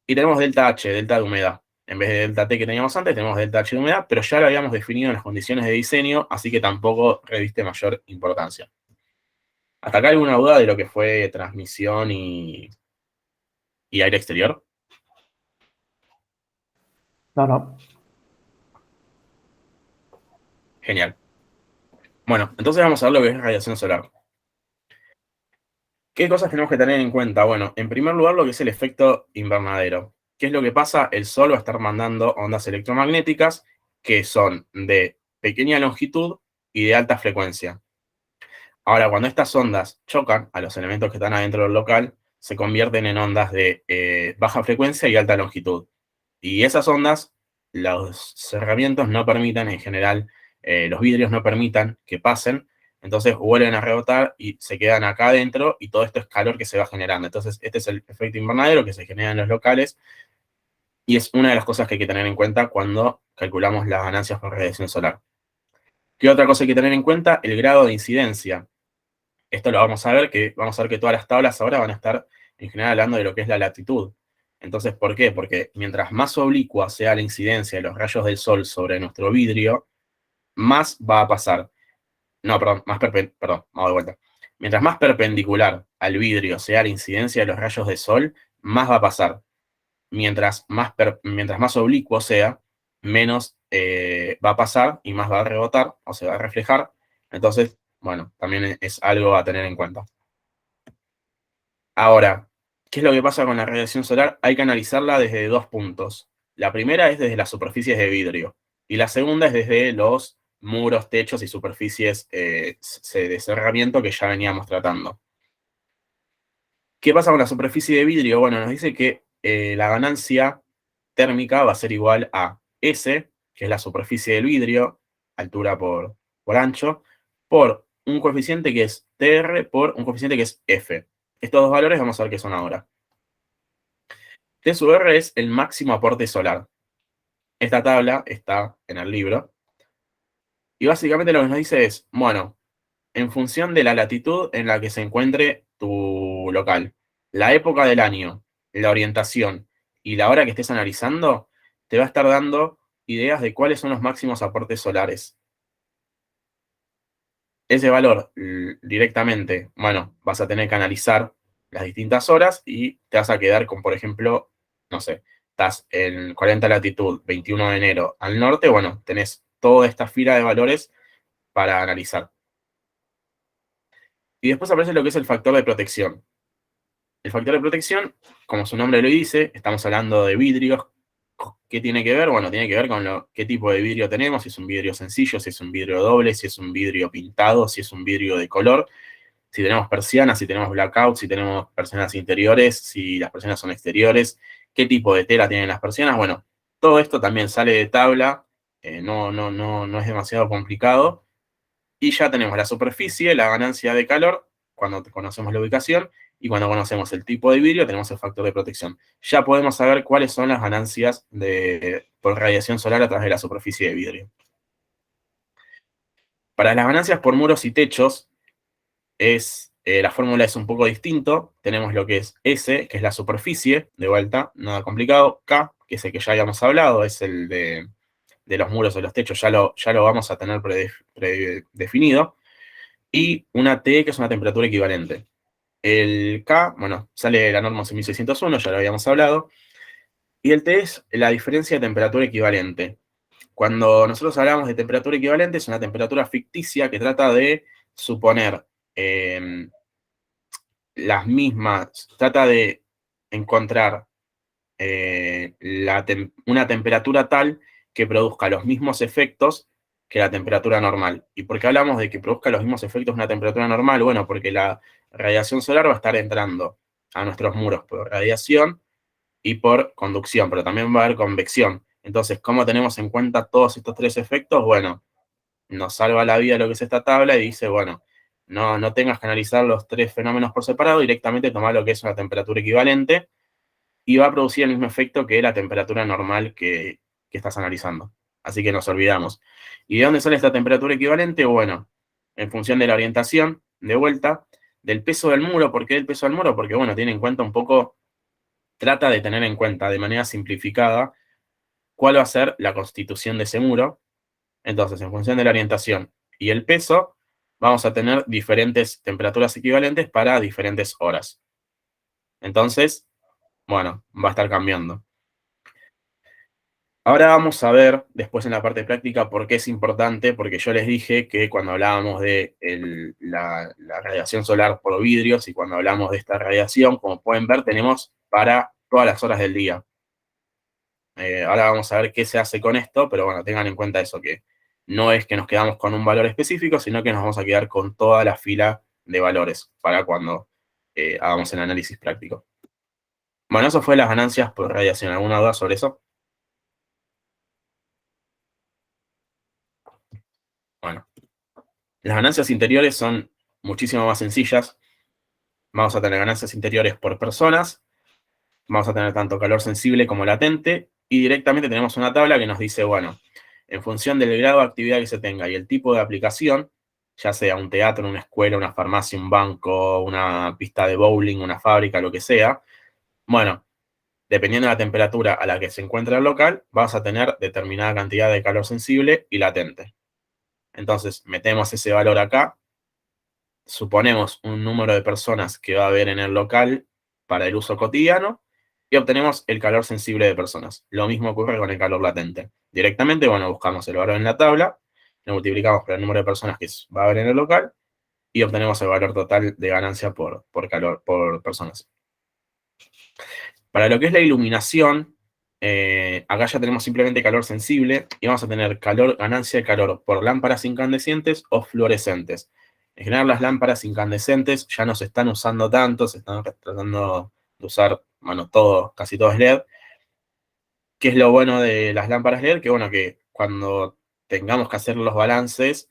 Y tenemos delta H, delta de humedad. En vez de delta T que teníamos antes, tenemos delta H de humedad, pero ya lo habíamos definido en las condiciones de diseño, así que tampoco reviste mayor importancia. ¿Hasta acá alguna duda de lo que fue transmisión y aire exterior? No. Genial. Bueno, entonces vamos a ver lo que es radiación solar. ¿Qué cosas tenemos que tener en cuenta? Bueno, en primer lugar, lo que es el efecto invernadero. ¿Qué es lo que pasa? El Sol va a estar mandando ondas electromagnéticas que son de pequeña longitud y de alta frecuencia. Ahora, cuando estas ondas chocan a los elementos que están adentro del local, se convierten en ondas de baja frecuencia y alta longitud. Y esas ondas, los cerramientos no permiten, en general, los vidrios no permitan que pasen, entonces vuelven a rebotar y se quedan acá adentro y todo esto es calor que se va generando. Entonces, este es el efecto invernadero que se genera en los locales y es una de las cosas que hay que tener en cuenta cuando calculamos las ganancias por radiación solar. ¿Qué otra cosa hay que tener en cuenta? El grado de incidencia. Esto lo vamos a ver que todas las tablas ahora van a estar en general hablando de lo que es la latitud. Entonces, ¿por qué? Porque mientras más oblicua sea la incidencia de los rayos del sol sobre nuestro vidrio, más va a pasar. No, perdón, vamos de vuelta. Mientras más perpendicular al vidrio sea la incidencia de los rayos de sol, más va a pasar. Mientras más oblicuo sea, menos va a pasar y más va a rebotar o se va a reflejar. Entonces, bueno, también es algo a tener en cuenta. Ahora, ¿qué es lo que pasa con la radiación solar? Hay que analizarla desde dos puntos. La primera es desde las superficies de vidrio y la segunda es desde los muros, techos y superficies de cerramiento que ya veníamos tratando. ¿Qué pasa con la superficie de vidrio? Bueno, nos dice que la ganancia térmica va a ser igual a S, que es la superficie del vidrio, altura por ancho, por un coeficiente que es TR por un coeficiente que es F. Estos dos valores vamos a ver qué son ahora. T sub R es el máximo aporte solar. Esta tabla está en el libro. Y básicamente lo que nos dice es, bueno, en función de la latitud en la que se encuentre tu local, la época del año, la orientación y la hora que estés analizando, te va a estar dando ideas de cuáles son los máximos aportes solares. Ese valor directamente, bueno, vas a tener que analizar las distintas horas y te vas a quedar con, por ejemplo, no sé, estás en 40 latitud, 21 de enero al norte, bueno, tenés toda esta fila de valores para analizar. Y después aparece lo que es el factor de protección. El factor de protección, como su nombre lo dice, estamos hablando de vidrios. ¿Qué tiene que ver? Bueno, tiene que ver con qué tipo de vidrio tenemos, si es un vidrio sencillo, si es un vidrio doble, si es un vidrio pintado, si es un vidrio de color, si tenemos persianas, si tenemos blackout, si tenemos persianas interiores, si las persianas son exteriores, qué tipo de tela tienen las persianas. Bueno, todo esto también sale de tabla, no es demasiado complicado. Y ya tenemos la superficie, la ganancia de calor, cuando conocemos la ubicación, y cuando conocemos el tipo de vidrio, tenemos el factor de protección. Ya podemos saber cuáles son las ganancias por radiación solar a través de la superficie de vidrio. Para las ganancias por muros y techos, la fórmula es un poco distinto. Tenemos lo que es S, que es la superficie, de vuelta, nada complicado. K, que es el que ya habíamos hablado, es el de los muros o los techos, ya lo vamos a tener predefinido. Y una T, que es una temperatura equivalente. El K, bueno, sale de la norma 11.601, ya lo habíamos hablado. Y el T es la diferencia de temperatura equivalente. Cuando nosotros hablamos de temperatura equivalente, es una temperatura ficticia que trata de suponer las mismas, trata de encontrar una temperatura tal que produzca los mismos efectos que la temperatura normal. ¿Y por qué hablamos de que produzca los mismos efectos una temperatura normal? Bueno, porque la radiación solar va a estar entrando a nuestros muros por radiación y por conducción, pero también va a haber convección. Entonces, ¿cómo tenemos en cuenta todos estos tres efectos? Bueno, nos salva la vida lo que es esta tabla y dice, bueno, no tengas que analizar los tres fenómenos por separado, directamente toma lo que es una temperatura equivalente y va a producir el mismo efecto que la temperatura normal que estás analizando. Así que nos olvidamos. ¿Y de dónde sale esta temperatura equivalente? Bueno, en función de la orientación, de vuelta, del peso del muro. ¿Por qué el peso del muro? Porque, bueno, tiene en cuenta un poco, trata de tener en cuenta de manera simplificada cuál va a ser la constitución de ese muro. Entonces, en función de la orientación y el peso, vamos a tener diferentes temperaturas equivalentes para diferentes horas. Entonces, bueno, va a estar cambiando. Ahora vamos a ver, después en la parte práctica, por qué es importante, porque yo les dije que cuando hablábamos de la radiación solar por vidrios y cuando hablamos de esta radiación, como pueden ver, tenemos para todas las horas del día. Ahora vamos a ver qué se hace con esto, pero bueno, tengan en cuenta eso, que no es que nos quedamos con un valor específico, sino que nos vamos a quedar con toda la fila de valores para cuando hagamos el análisis práctico. Bueno, eso fue las ganancias por radiación. ¿Alguna duda sobre eso? Bueno, las ganancias interiores son muchísimo más sencillas. Vamos a tener ganancias interiores por personas, vamos a tener tanto calor sensible como latente, y directamente tenemos una tabla que nos dice, bueno, en función del grado de actividad que se tenga y el tipo de aplicación, ya sea un teatro, una escuela, una farmacia, un banco, una pista de bowling, una fábrica, lo que sea, bueno, dependiendo de la temperatura a la que se encuentra el local, vas a tener determinada cantidad de calor sensible y latente. Entonces, metemos ese valor acá, suponemos un número de personas que va a haber en el local para el uso cotidiano y obtenemos el calor sensible de personas. Lo mismo ocurre con el calor latente. Directamente, bueno, buscamos el valor en la tabla, lo multiplicamos por el número de personas que va a haber en el local y obtenemos el valor total de ganancia por calor por personas. Para lo que es la iluminación, acá ya tenemos simplemente calor sensible y vamos a tener ganancia de calor por lámparas incandescentes o fluorescentes. En general, las lámparas incandescentes ya no se están usando tanto, se están tratando de usar, bueno, casi todo es LED. ¿Qué es lo bueno de las lámparas LED? Que bueno, que cuando tengamos que hacer los balances,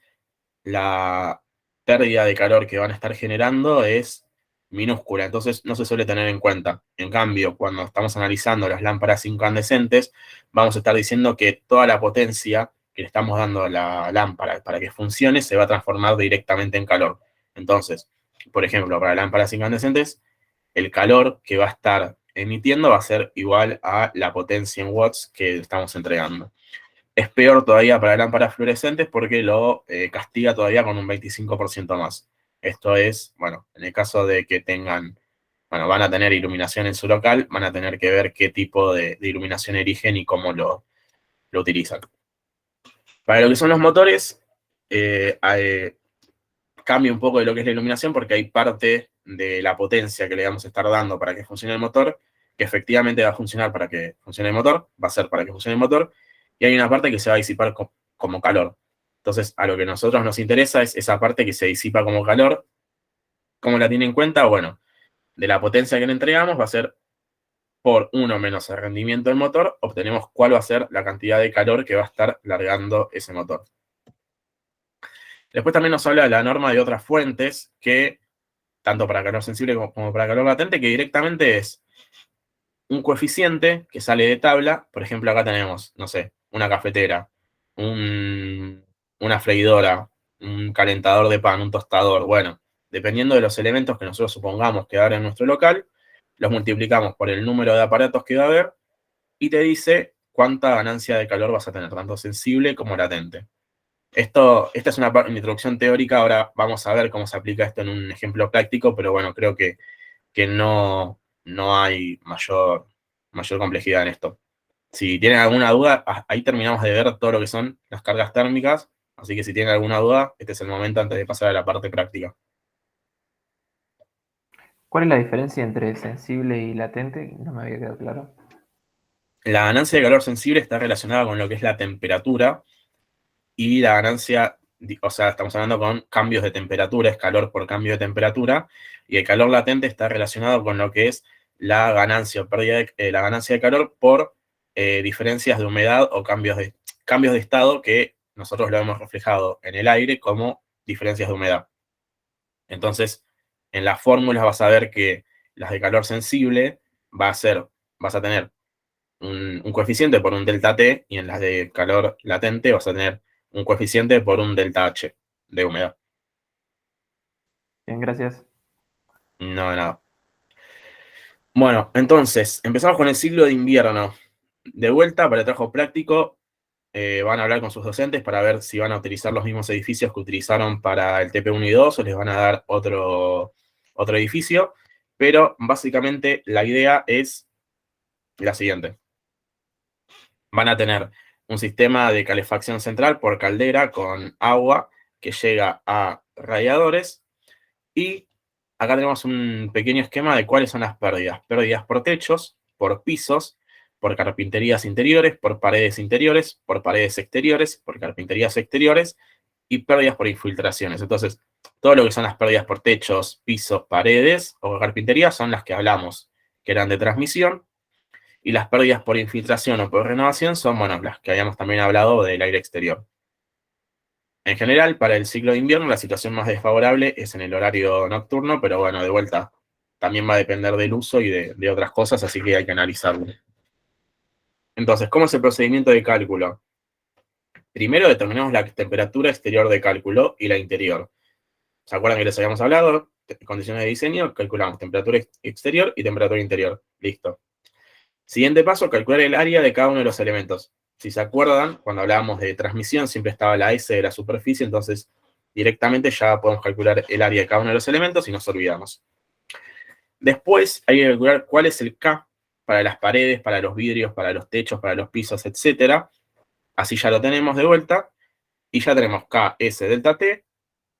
la pérdida de calor que van a estar generando es minúscula, entonces no se suele tener en cuenta. En cambio, cuando estamos analizando las lámparas incandescentes, vamos a estar diciendo que toda la potencia que le estamos dando a la lámpara para que funcione se va a transformar directamente en calor. Entonces, por ejemplo, para lámparas incandescentes, el calor que va a estar emitiendo va a ser igual a la potencia en watts que estamos entregando. Es peor todavía para lámparas fluorescentes porque lo castiga todavía con un 25% más. Esto es, bueno, en el caso de que van a tener iluminación en su local, van a tener que ver qué tipo de iluminación erigen y cómo lo utilizan. Para lo que son los motores, cambia un poco de lo que es la iluminación porque hay parte de la potencia que le vamos a estar dando para que funcione el motor, que efectivamente va a funcionar para que funcione el motor, va a ser para que funcione el motor, y hay una parte que se va a disipar como calor. Entonces, a lo que a nosotros nos interesa es esa parte que se disipa como calor. ¿Cómo la tiene en cuenta? Bueno, de la potencia que le entregamos va a ser por 1 menos el rendimiento del motor, obtenemos cuál va a ser la cantidad de calor que va a estar largando ese motor. Después también nos habla de la norma de otras fuentes que, tanto para calor sensible como para calor latente, que directamente es un coeficiente que sale de tabla. Por ejemplo, acá tenemos, no sé, una cafetera, una freidora, un calentador de pan, un tostador. Bueno, dependiendo de los elementos que nosotros supongamos que va a haber en nuestro local, los multiplicamos por el número de aparatos que va a haber y te dice cuánta ganancia de calor vas a tener, tanto sensible como latente. Esta es una introducción teórica, ahora vamos a ver cómo se aplica esto en un ejemplo práctico, pero bueno, creo que no hay mayor complejidad en esto. Si tienen alguna duda, ahí terminamos de ver todo lo que son las cargas térmicas, así que si tienen alguna duda, este es el momento antes de pasar a la parte práctica. ¿Cuál es la diferencia entre sensible y latente? No me había quedado claro. La ganancia de calor sensible está relacionada con lo que es la temperatura y la ganancia, o sea, estamos hablando con cambios de temperatura, es calor por cambio de temperatura, y el calor latente está relacionado con lo que es la ganancia o pérdida la ganancia de calor por diferencias de humedad o cambios de estado que nosotros lo hemos reflejado en el aire como diferencias de humedad. Entonces, en las fórmulas vas a ver que las de calor sensible vas a tener un coeficiente por un delta T, y en las de calor latente vas a tener un coeficiente por un delta H de humedad. Bien, gracias. No, nada. Bueno, entonces, empezamos con el ciclo de invierno. De vuelta, para el trabajo práctico, van a hablar con sus docentes para ver si van a utilizar los mismos edificios que utilizaron para el TP1 y 2 o les van a dar otro edificio, pero básicamente la idea es la siguiente. Van a tener un sistema de calefacción central por caldera con agua que llega a radiadores y acá tenemos un pequeño esquema de cuáles son las pérdidas. Pérdidas por techos, por pisos, por carpinterías interiores, por paredes interiores, por paredes exteriores, por carpinterías exteriores y pérdidas por infiltraciones. Entonces, todo lo que son las pérdidas por techos, pisos, paredes o carpinterías son las que hablamos, que eran de transmisión. Y las pérdidas por infiltración o por renovación son, bueno, las que habíamos también hablado del aire exterior. En general, para el ciclo de invierno, la situación más desfavorable es en el horario nocturno, pero bueno, de vuelta, también va a depender del uso y de otras cosas, así que hay que analizarlo. Entonces, ¿cómo es el procedimiento de cálculo? Primero determinamos la temperatura exterior de cálculo y la interior. ¿Se acuerdan que les habíamos hablado? Condiciones de diseño, calculamos temperatura exterior y temperatura interior. Listo. Siguiente paso, calcular el área de cada uno de los elementos. Si se acuerdan, cuando hablábamos de transmisión, siempre estaba la S de la superficie, entonces directamente ya podemos calcular el área de cada uno de los elementos y nos olvidamos. Después hay que calcular cuál es el K para las paredes, para los vidrios, para los techos, para los pisos, etc. Así ya lo tenemos de vuelta. Y ya tenemos K, S, delta T.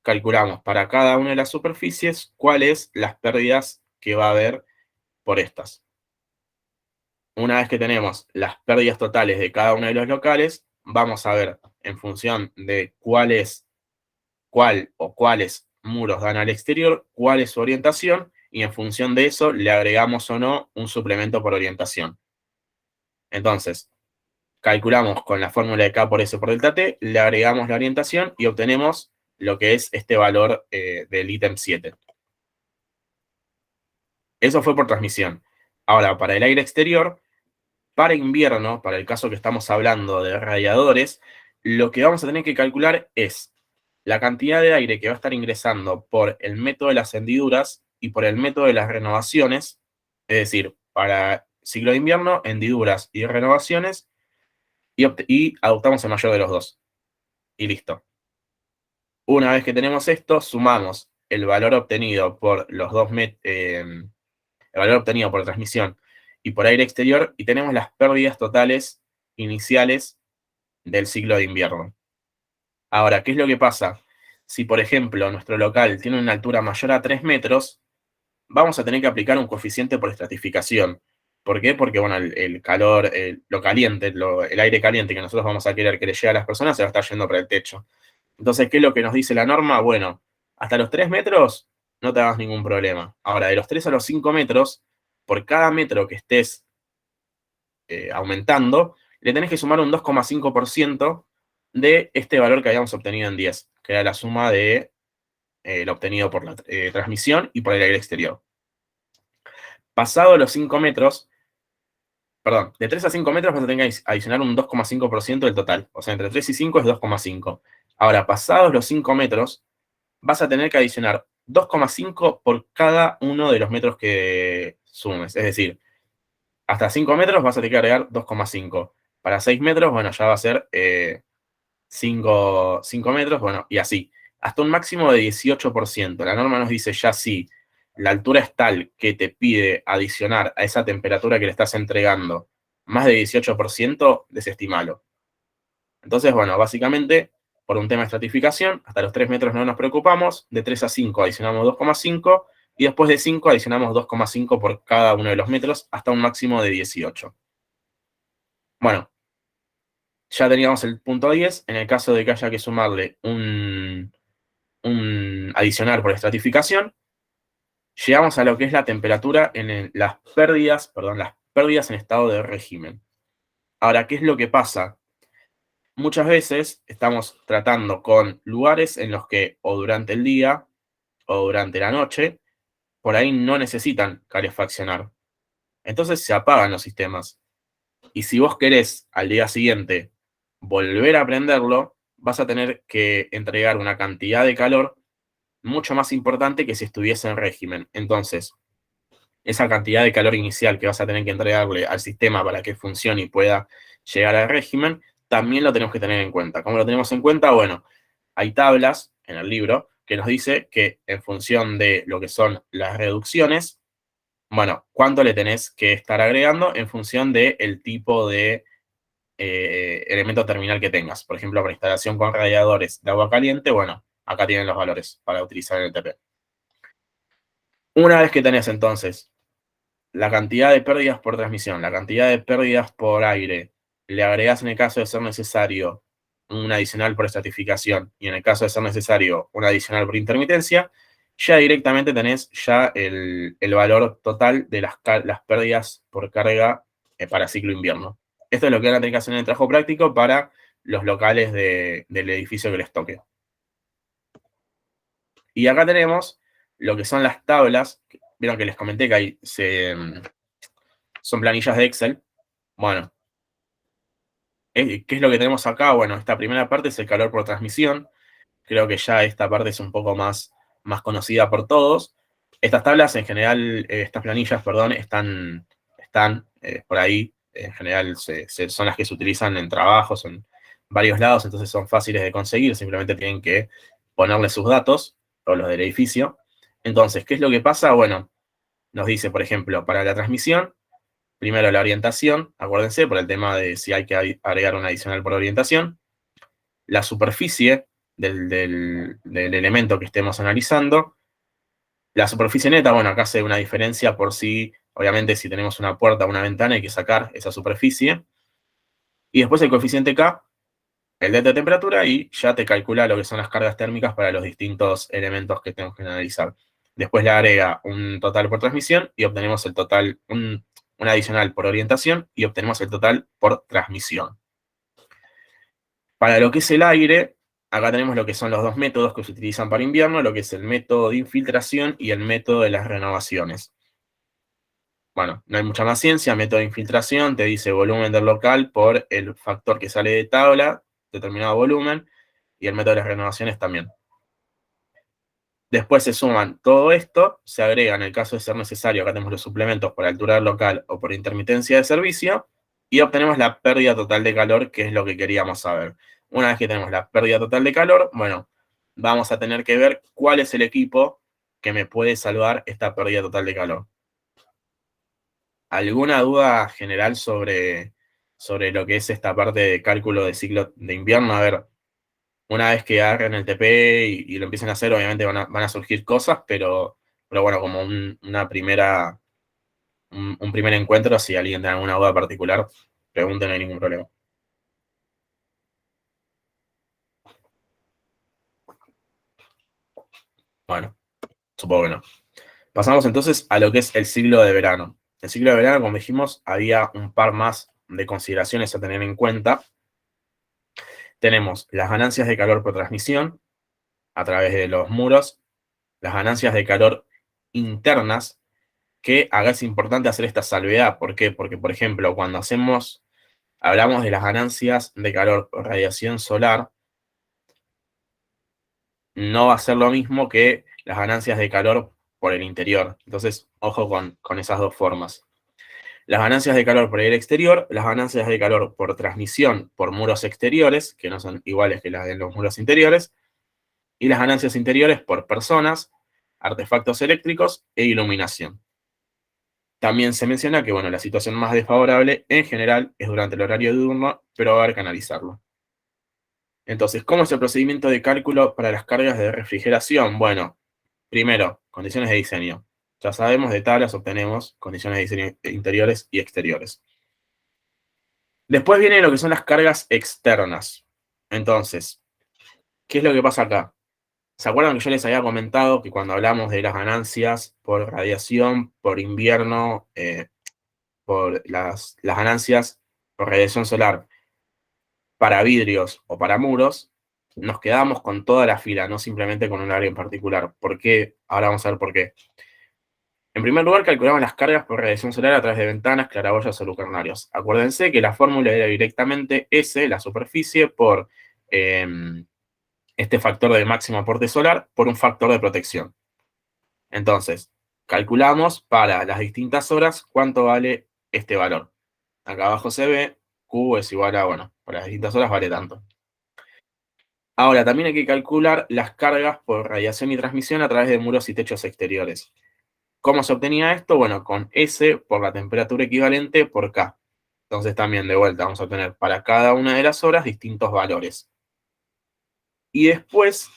Calculamos para cada una de las superficies cuáles las pérdidas que va a haber por estas. Una vez que tenemos las pérdidas totales de cada uno de los locales, vamos a ver en función de cuál o cuáles muros dan al exterior, cuál es su orientación, y en función de eso le agregamos o no un suplemento por orientación. Entonces, calculamos con la fórmula de K por S por delta T, le agregamos la orientación y obtenemos lo que es este valor del ítem 7. Eso fue por transmisión. Ahora, para el aire exterior, para invierno, para el caso que estamos hablando de radiadores, lo que vamos a tener que calcular es la cantidad de aire que va a estar ingresando por el método de las hendiduras y por el método de las renovaciones, es decir, para ciclo de invierno, hendiduras y renovaciones, y adoptamos el mayor de los dos. Y listo. Una vez que tenemos esto, sumamos el valor obtenido por los dos el valor obtenido por transmisión y por aire exterior, y tenemos las pérdidas totales iniciales del ciclo de invierno. Ahora, ¿qué es lo que pasa? Si, por ejemplo, nuestro local tiene una altura mayor a 3 metros, vamos a tener que aplicar un coeficiente por estratificación. ¿Por qué? Porque, bueno, el calor, lo caliente, el aire caliente que nosotros vamos a querer que le llegue a las personas se va a estar yendo para el techo. Entonces, ¿qué es lo que nos dice la norma? Bueno, hasta los 3 metros no te hagas ningún problema. Ahora, de los 3 a los 5 metros, por cada metro que estés aumentando, le tenés que sumar un 2,5% de este valor que habíamos obtenido en 10, que era la suma de lo obtenido por la transmisión y por el aire exterior. Pasado los 5 metros, perdón, de 3 a 5 metros vas a tener que adicionar un 2,5% del total. O sea, entre 3 y 5 es 2,5. Ahora, pasados los 5 metros, vas a tener que adicionar 2,5 por cada uno de los metros que sumes. Es decir, hasta 5 metros vas a tener que agregar 2,5. Para 6 metros, bueno, ya va a ser 5 metros, bueno, y así. Hasta un máximo de 18%. La norma nos dice ya si la altura es tal que te pide adicionar a esa temperatura que le estás entregando más de 18%, desestimalo. Entonces, bueno, básicamente, por un tema de estratificación, hasta los 3 metros no nos preocupamos, de 3 a 5 adicionamos 2,5, y después de 5 adicionamos 2,5 por cada uno de los metros, hasta un máximo de 18. Bueno, ya teníamos el punto 10, en el caso de que haya que sumarle un adicional por estratificación, llegamos a lo que es la temperatura en las pérdidas en estado de régimen. Ahora, ¿qué es lo que pasa? Muchas veces estamos tratando con lugares en los que o durante el día o durante la noche, por ahí no necesitan calefaccionar. Entonces se apagan los sistemas. Y si vos querés al día siguiente volver a prenderlo, vas a tener que entregar una cantidad de calor mucho más importante que si estuviese en régimen. Entonces, esa cantidad de calor inicial que vas a tener que entregarle al sistema para que funcione y pueda llegar al régimen, también lo tenemos que tener en cuenta. ¿Cómo lo tenemos en cuenta? Bueno, hay tablas en el libro que nos dice que en función de lo que son las reducciones, bueno, cuánto le tenés que estar agregando en función del tipo de elemento terminal que tengas. Por ejemplo, para instalación con radiadores de agua caliente, bueno, acá tienen los valores para utilizar en el TP. Una vez que tenés entonces la cantidad de pérdidas por transmisión, la cantidad de pérdidas por aire, le agregás en el caso de ser necesario un adicional por estratificación y en el caso de ser necesario un adicional por intermitencia, ya directamente tenés ya el valor total de las pérdidas por carga para ciclo invierno. Esto es lo que van a tener que hacer en el trabajo práctico para los locales del edificio que les toque. Y acá tenemos lo que son las tablas. Vieron que les comenté que hay, son planillas de Excel. Bueno, ¿qué es lo que tenemos acá? Bueno, esta primera parte es el calor por transmisión. Creo que ya esta parte es un poco más conocida por todos. Estas tablas en general, estas planillas, perdón, están por ahí. En general son las que se utilizan en trabajos, en varios lados, entonces son fáciles de conseguir. Simplemente tienen que ponerle sus datos, o los del edificio. Entonces, ¿qué es lo que pasa? Bueno, nos dice, por ejemplo, para la transmisión, primero la orientación, acuérdense, por el tema de si hay que agregar un adicional por orientación. La superficie del elemento que estemos analizando. La superficie neta, bueno, acá hace una diferencia por si, obviamente, si tenemos una puerta o una ventana, hay que sacar esa superficie. Y después el coeficiente K, el delta de temperatura, y ya te calcula lo que son las cargas térmicas para los distintos elementos que tenemos que analizar. Después le agrega un total por transmisión y obtenemos el total, un adicional por orientación y obtenemos el total por transmisión. Para lo que es el aire, acá tenemos lo que son los dos métodos que se utilizan para invierno, lo que es el método de infiltración y el método de las renovaciones. Bueno, no hay mucha más ciencia. Método de infiltración te dice volumen del local por el factor que sale de tabla, determinado volumen, y el método de las renovaciones también. Después se suman todo esto, se agrega en el caso de ser necesario, acá tenemos los suplementos por altura del local o por intermitencia de servicio, y obtenemos la pérdida total de calor, que es lo que queríamos saber. Una vez que tenemos la pérdida total de calor, bueno, vamos a tener que ver cuál es el equipo que me puede salvar esta pérdida total de calor. ¿Alguna duda general sobre lo que es esta parte de cálculo de ciclo de invierno? A ver, una vez que agarren el TP y lo empiecen a hacer, obviamente van a surgir cosas, pero bueno, como un primer encuentro, si alguien tiene alguna duda particular, pregunten, no hay ningún problema. Bueno, supongo que no. Pasamos entonces a lo que es el ciclo de verano. El ciclo de verano, como dijimos, había un par más de consideraciones a tener en cuenta. Tenemos las ganancias de calor por transmisión a través de los muros, las ganancias de calor internas, que acá es importante hacer esta salvedad. ¿Por qué? Porque, por ejemplo, cuando hablamos de las ganancias de calor por radiación solar, no va a ser lo mismo que las ganancias de calor por el interior. Entonces, ojo con esas dos formas. Las ganancias de calor por el exterior, las ganancias de calor por transmisión por muros exteriores, que no son iguales que las de los muros interiores, y las ganancias interiores por personas, artefactos eléctricos e iluminación. También se menciona que, bueno, la situación más desfavorable en general es durante el horario diurno, pero va a haber que analizarlo. Entonces, ¿cómo es el procedimiento de cálculo para las cargas de refrigeración? Bueno, primero, condiciones de diseño. Ya sabemos, de tablas obtenemos condiciones de diseño interiores y exteriores. Después viene lo que son las cargas externas. Entonces, ¿qué es lo que pasa acá? ¿Se acuerdan que yo les había comentado que cuando hablamos de las ganancias por radiación, por invierno, por las ganancias por radiación solar para vidrios o para muros, nos quedamos con toda la fila, no simplemente con un área en particular? ¿Por qué? Ahora vamos a ver por qué. En primer lugar, calculamos las cargas por radiación solar a través de ventanas, claraboyas o lucernarios. Acuérdense que la fórmula era directamente S, la superficie, por este factor de máximo aporte solar, por un factor de protección. Entonces, calculamos para las distintas horas cuánto vale este valor. Acá abajo se ve, Q es igual a, bueno, para las distintas horas vale tanto. Ahora, también hay que calcular las cargas por radiación y transmisión a través de muros y techos exteriores. ¿Cómo se obtenía esto? Bueno, con S por la temperatura equivalente por K. Entonces también, de vuelta, vamos a obtener para cada una de las horas distintos valores. Y después,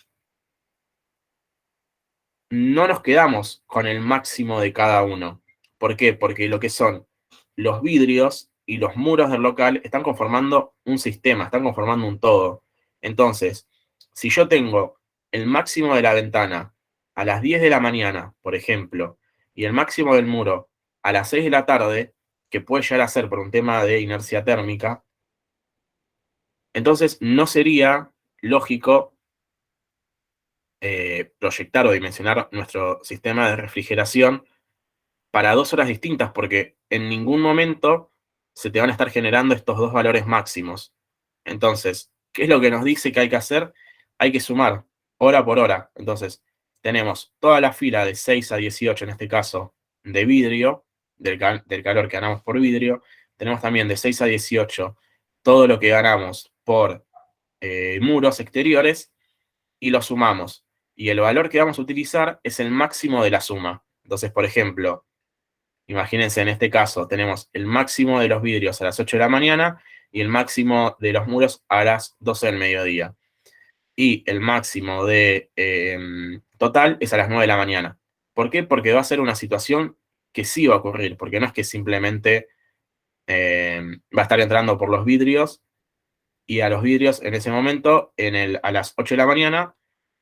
no nos quedamos con el máximo de cada uno. ¿Por qué? Porque lo que son los vidrios y los muros del local están conformando un sistema, están conformando un todo. Entonces, si yo tengo el máximo de la ventana a las 10 de la mañana, por ejemplo, y el máximo del muro a las 6 de la tarde, que puede llegar a ser por un tema de inercia térmica, entonces no sería lógico proyectar o dimensionar nuestro sistema de refrigeración para 2 horas distintas, porque en ningún momento se te van a estar generando estos dos valores máximos. Entonces, ¿qué es lo que nos dice que hay que hacer? Hay que sumar hora por hora. Entonces, tenemos toda la fila de 6 a 18, en este caso, de vidrio, del calor que ganamos por vidrio. Tenemos también de 6 a 18 todo lo que ganamos por muros exteriores, y lo sumamos. Y el valor que vamos a utilizar es el máximo de la suma. Entonces, por ejemplo, imagínense en este caso, tenemos el máximo de los vidrios a las 8 de la mañana y el máximo de los muros a las 12 del mediodía. Y el máximo de total es a las 9 de la mañana. ¿Por qué? Porque va a ser una situación que sí va a ocurrir, porque no es que simplemente va a estar entrando por los vidrios, y a los vidrios en ese momento, a las 8 de la mañana,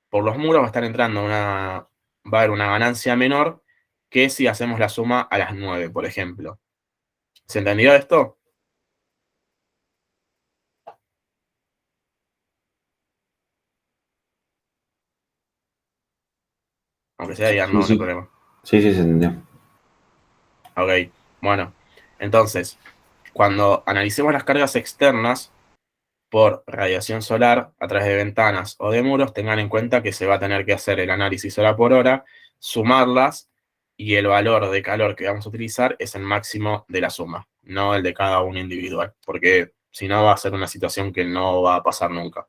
por los muros va a estar entrando va a haber una ganancia menor que si hacemos la suma a las 9, por ejemplo. ¿Se entendió esto? Aunque sea digan, no hay problema. Sí, se entendió. Ok, bueno. Entonces, cuando analicemos las cargas externas por radiación solar a través de ventanas o de muros, tengan en cuenta que se va a tener que hacer el análisis hora por hora, sumarlas, y el valor de calor que vamos a utilizar es el máximo de la suma, no el de cada uno individual, porque si no va a ser una situación que no va a pasar nunca.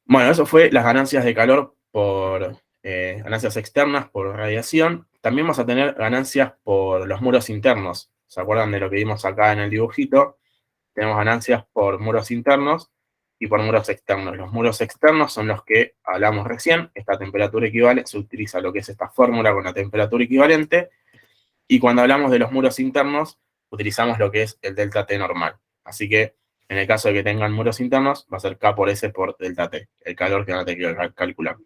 Bueno, eso fue las ganancias de calor por ganancias externas por radiación. También vamos a tener ganancias por los muros internos. ¿Se acuerdan de lo que vimos acá en el dibujito? Tenemos ganancias por muros internos y por muros externos. Los muros externos son los que hablamos recién. Esta temperatura equivalente, se utiliza lo que es esta fórmula con la temperatura equivalente. Y cuando hablamos de los muros internos, utilizamos lo que es el delta T normal. Así que, en el caso de que tengan muros internos, va a ser K por S por delta T, el calor que van a tener que calcular.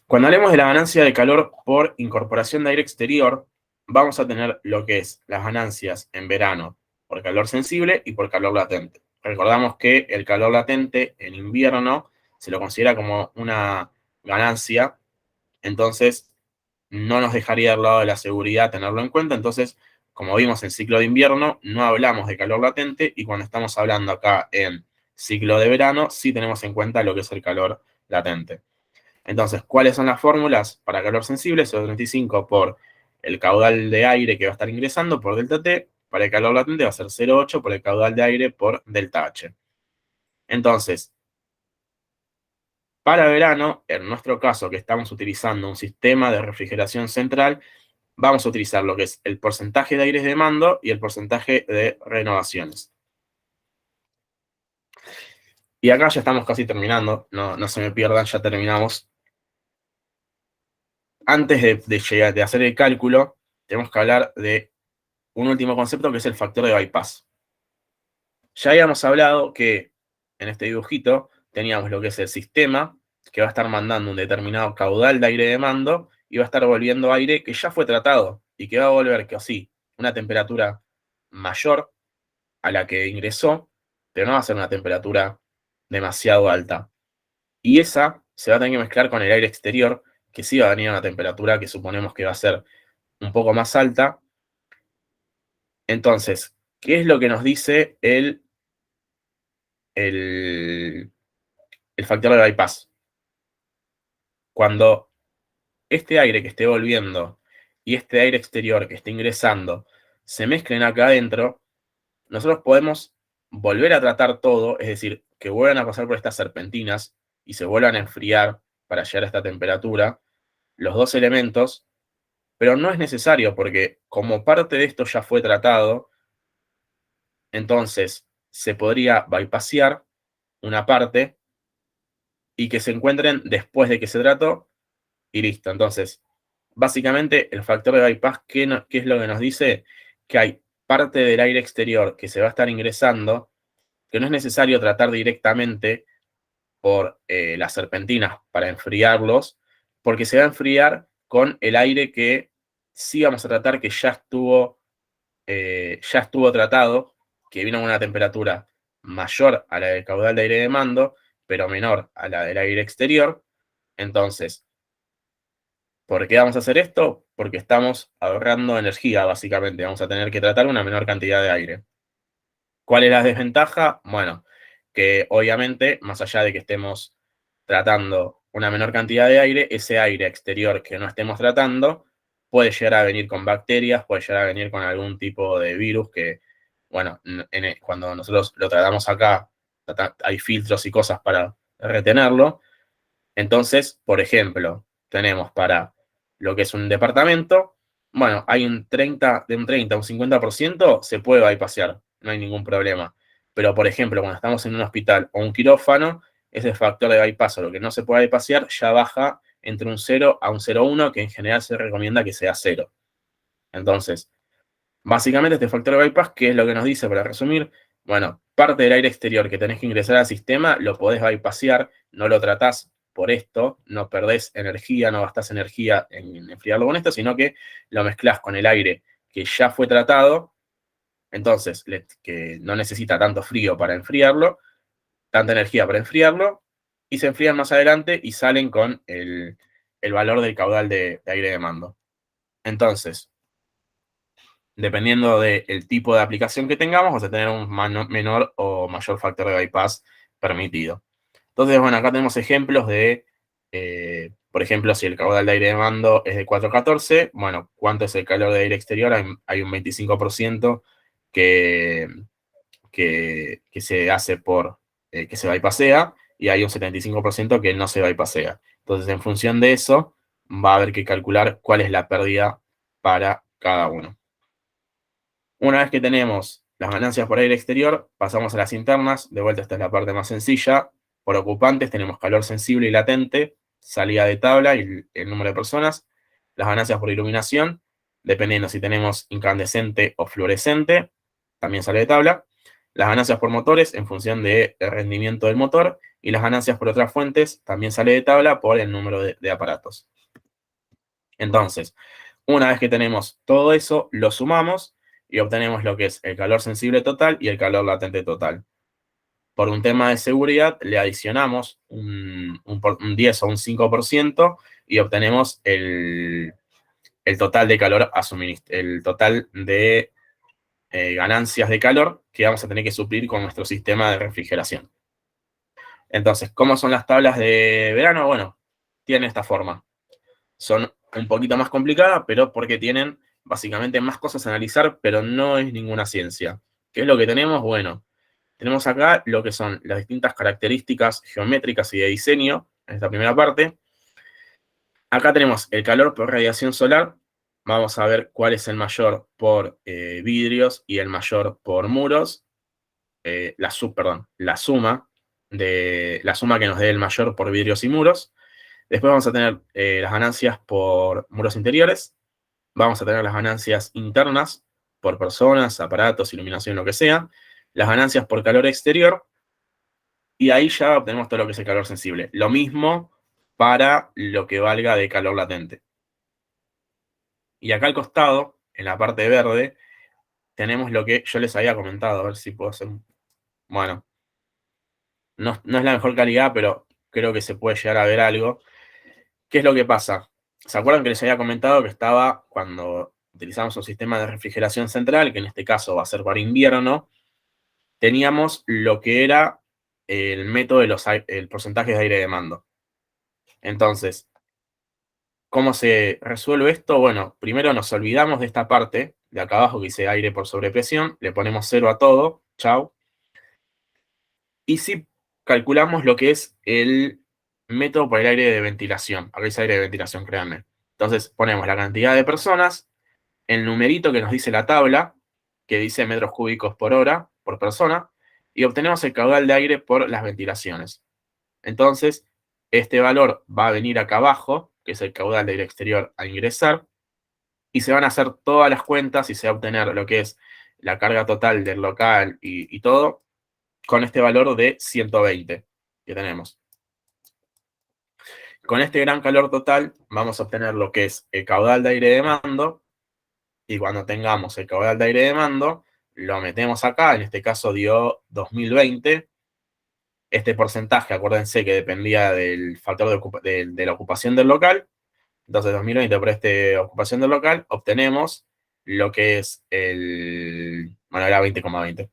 Cuando hablemos de la ganancia de calor por incorporación de aire exterior, vamos a tener lo que es las ganancias en verano por calor sensible y por calor latente. Recordamos que el calor latente en invierno se lo considera como una ganancia, entonces no nos dejaría del lado de la seguridad tenerlo en cuenta. Entonces, como vimos en ciclo de invierno, no hablamos de calor latente, y cuando estamos hablando acá en ciclo de verano, sí tenemos en cuenta lo que es el calor latente. Entonces, ¿cuáles son las fórmulas para calor sensible? 0,35 por el caudal de aire que va a estar ingresando por delta T. Para el calor latente va a ser 0,8 por el caudal de aire por delta H. Entonces, para verano, en nuestro caso, que estamos utilizando un sistema de refrigeración central, vamos a utilizar lo que es el porcentaje de aires de mando y el porcentaje de renovaciones. Y acá ya estamos casi terminando, no se me pierdan, ya terminamos. Antes de hacer el cálculo, tenemos que hablar de un último concepto, que es el factor de bypass. Ya habíamos hablado que en este dibujito teníamos lo que es el sistema, que va a estar mandando un determinado caudal de aire de mando y va a estar volviendo aire que ya fue tratado y que va a volver, que sí, una temperatura mayor a la que ingresó, pero no va a ser una temperatura demasiado alta. Y esa se va a tener que mezclar con el aire exterior, que sí va a venir a una temperatura que suponemos que va a ser un poco más alta. Entonces, ¿qué es lo que nos dice el factor de bypass? Cuando este aire que esté volviendo y este aire exterior que esté ingresando se mezclen acá adentro, nosotros podemos volver a tratar todo, es decir, que vuelvan a pasar por estas serpentinas y se vuelvan a enfriar para llegar a esta temperatura, los dos elementos, pero no es necesario porque como parte de esto ya fue tratado, entonces se podría bypassear una parte y que se encuentren después de que se trató y listo. Entonces, básicamente el factor de bypass, ¿qué es lo que nos dice? Que hay parte del aire exterior que se va a estar ingresando, que no es necesario tratar directamente por las serpentinas para enfriarlos, porque se va a enfriar con el aire que sí vamos a tratar, que ya estuvo tratado, que vino a una temperatura mayor a la del caudal de aire de mando, pero menor a la del aire exterior. Entonces, ¿por qué vamos a hacer esto? Porque estamos ahorrando energía, básicamente. Vamos a tener que tratar una menor cantidad de aire. ¿Cuál es la desventaja? Bueno, que obviamente, más allá de que estemos tratando una menor cantidad de aire, ese aire exterior que no estemos tratando puede llegar a venir con bacterias, puede llegar a venir con algún tipo de virus que, bueno, cuando nosotros lo tratamos acá, hay filtros y cosas para retenerlo. Entonces, por ejemplo, tenemos para lo que es un departamento, bueno, hay de un 30 a un 50% se puede bypassear, no hay ningún problema. Pero, por ejemplo, cuando estamos en un hospital o un quirófano, ese factor de bypass o lo que no se puede bypassear ya baja entre un 0 a un 0,1, que en general se recomienda que sea 0. Entonces, básicamente este factor de bypass, ¿qué es lo que nos dice para resumir? Bueno, parte del aire exterior que tenés que ingresar al sistema lo podés bypassear, no lo tratás por esto, no perdés energía, no gastás energía en enfriarlo con esto, sino que lo mezclás con el aire que ya fue tratado, entonces que no necesita tanto frío para enfriarlo, tanta energía para enfriarlo, y se enfrían más adelante y salen con el valor del caudal de aire de mando. Entonces, dependiendo del tipo de aplicación que tengamos, vamos a tener un menor o mayor factor de bypass permitido. Entonces, bueno, acá tenemos ejemplos de, por ejemplo, si el caudal de aire de mando es de 414, bueno, ¿cuánto es el calor de aire exterior? Hay un 25% que se hace que se bypassea, y hay un 75% que no se bypassea. Entonces, en función de eso, va a haber que calcular cuál es la pérdida para cada uno. Una vez que tenemos las ganancias por aire exterior, pasamos a las internas. De vuelta, esta es la parte más sencilla. Por ocupantes tenemos calor sensible y latente, salida de tabla y el número de personas. Las ganancias por iluminación, dependiendo si tenemos incandescente o fluorescente, también sale de tabla. Las ganancias por motores en función del rendimiento del motor. Y las ganancias por otras fuentes también sale de tabla por el número de aparatos. Entonces, una vez que tenemos todo eso, lo sumamos y obtenemos lo que es el calor sensible total y el calor latente total. Por un tema de seguridad, le adicionamos un 10 o un 5% y obtenemos el total de calor a suministrar, el total de ganancias de calor que vamos a tener que suplir con nuestro sistema de refrigeración. Entonces, ¿cómo son las tablas de verano? Bueno, tienen esta forma. Son un poquito más complicadas, pero porque tienen básicamente más cosas a analizar, pero no es ninguna ciencia. ¿Qué es lo que tenemos? Bueno, tenemos acá lo que son las distintas características geométricas y de diseño, en esta primera parte. Acá tenemos el calor por radiación solar. Vamos a ver cuál es el mayor por vidrios y el mayor por muros. La suma que nos dé el mayor por vidrios y muros. Después vamos a tener las ganancias por muros interiores. Vamos a tener las ganancias internas por personas, aparatos, iluminación, lo que sea. Las ganancias por calor exterior. Y ahí ya obtenemos todo lo que es el calor sensible. Lo mismo para lo que valga de calor latente. Y acá al costado, en la parte verde, tenemos lo que yo les había comentado. A ver si puedo hacer Bueno, no es la mejor calidad, pero creo que se puede llegar a ver algo. ¿Qué es lo que pasa? ¿Se acuerdan que les había comentado que estaba cuando utilizamos un sistema de refrigeración central, que en este caso va a ser para invierno? Teníamos lo que era el método de el porcentaje de aire de mando. Entonces, ¿Cómo se resuelve esto? Bueno, primero nos olvidamos de esta parte de acá abajo que dice aire por sobrepresión, le ponemos 0 a todo, chau. Y si calculamos lo que es el método por el aire de ventilación, acá dice aire de ventilación, créanme. Entonces ponemos la cantidad de personas, el numerito que nos dice la tabla, que dice metros cúbicos por hora, por persona, y obtenemos el caudal de aire por las ventilaciones. Entonces, este valor va a venir acá abajo, que es el caudal de aire exterior a ingresar, y se van a hacer todas las cuentas y se va a obtener lo que es la carga total del local y todo, con este valor de 120 que tenemos. Con este gran calor total vamos a obtener lo que es el caudal de aire de mando, y cuando tengamos el caudal de aire de mando, lo metemos acá, en este caso dio 2020. Este porcentaje, acuérdense que dependía del factor de la ocupación del local. Entonces, 2020 por esta ocupación del local, obtenemos lo que es bueno, era 20,20.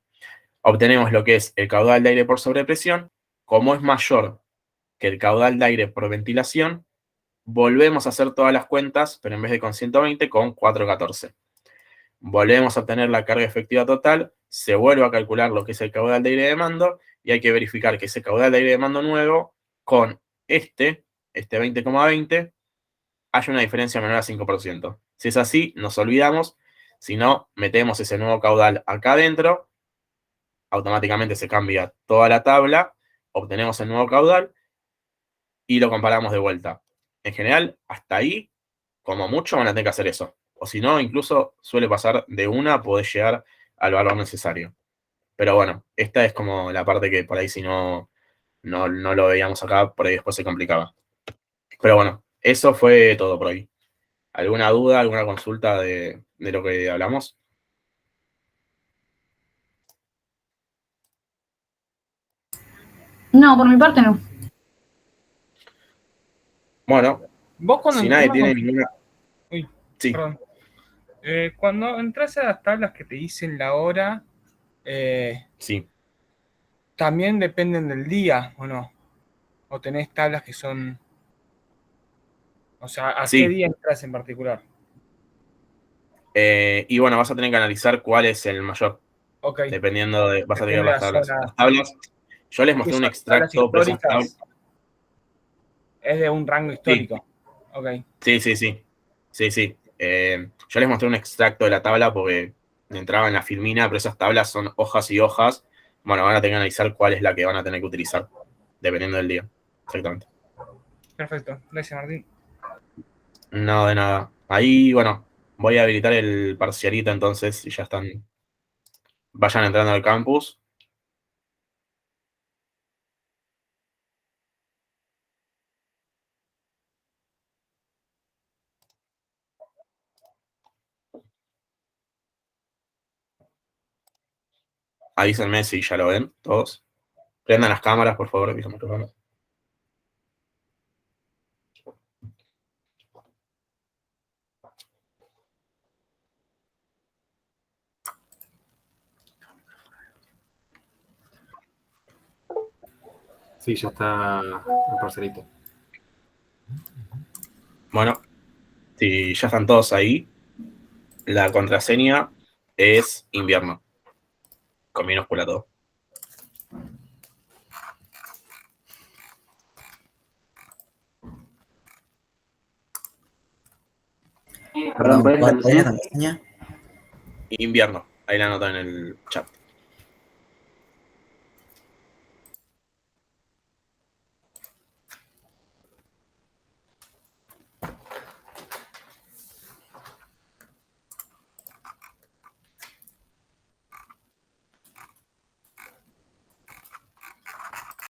Obtenemos lo que es el caudal de aire por sobrepresión. Como es mayor que el caudal de aire por ventilación, volvemos a hacer todas las cuentas, pero en vez de con 120, con 414. Volvemos a obtener la carga efectiva total, se vuelve a calcular lo que es el caudal de aire de mando, y hay que verificar que ese caudal de aire de mando nuevo, con este 20,20, haya una diferencia menor a 5%. Si es así, nos olvidamos. Si no, metemos ese nuevo caudal acá adentro, automáticamente se cambia toda la tabla, obtenemos el nuevo caudal y lo comparamos de vuelta. En general, hasta ahí, como mucho, van a tener que hacer eso. O si no, incluso suele pasar de una, podés llegar al valor necesario. Pero bueno, esta es como la parte que por ahí si no lo veíamos acá, por ahí después se complicaba. Pero bueno, eso fue todo por hoy. ¿Alguna duda, alguna consulta de lo que hablamos? No, por mi parte no. Bueno, Vos cuando si nadie entras- tiene ninguna... Uy, Sí, perdón. Cuando entras a las tablas que te dicen la hora, sí. también dependen del día, ¿o no? O tenés tablas que son... O sea, ¿a Sí. qué día entras en particular? Y bueno, vas a tener que analizar cuál es el mayor. Ok. Dependiendo de... Vas a tener Depende de las la tablas. zona. Las tablas... Yo les mostré un ¿Son tablas extracto, pero esas históricas? tablas... Es de un rango histórico. Ok. Sí. Yo les mostré un extracto de la tabla porque entraba en la filmina, pero esas tablas son hojas y hojas. Bueno, van a tener que analizar cuál es la que van a tener que utilizar, dependiendo del día. Exactamente. Perfecto. Gracias, Martín. No, de nada. Ahí, bueno, voy a habilitar el parcialito entonces, si ya están... Vayan entrando al campus. Avísenme si ya lo ven, todos. Prendan las cámaras, por favor. Avísenme, por favor. Sí, ya está el parcelito. Bueno, si ya están todos ahí, la contraseña es invierno. Con minúscula todo. Perdón, ¿puedes repetir la contraseña? Invierno. Ahí la anotan en el chat.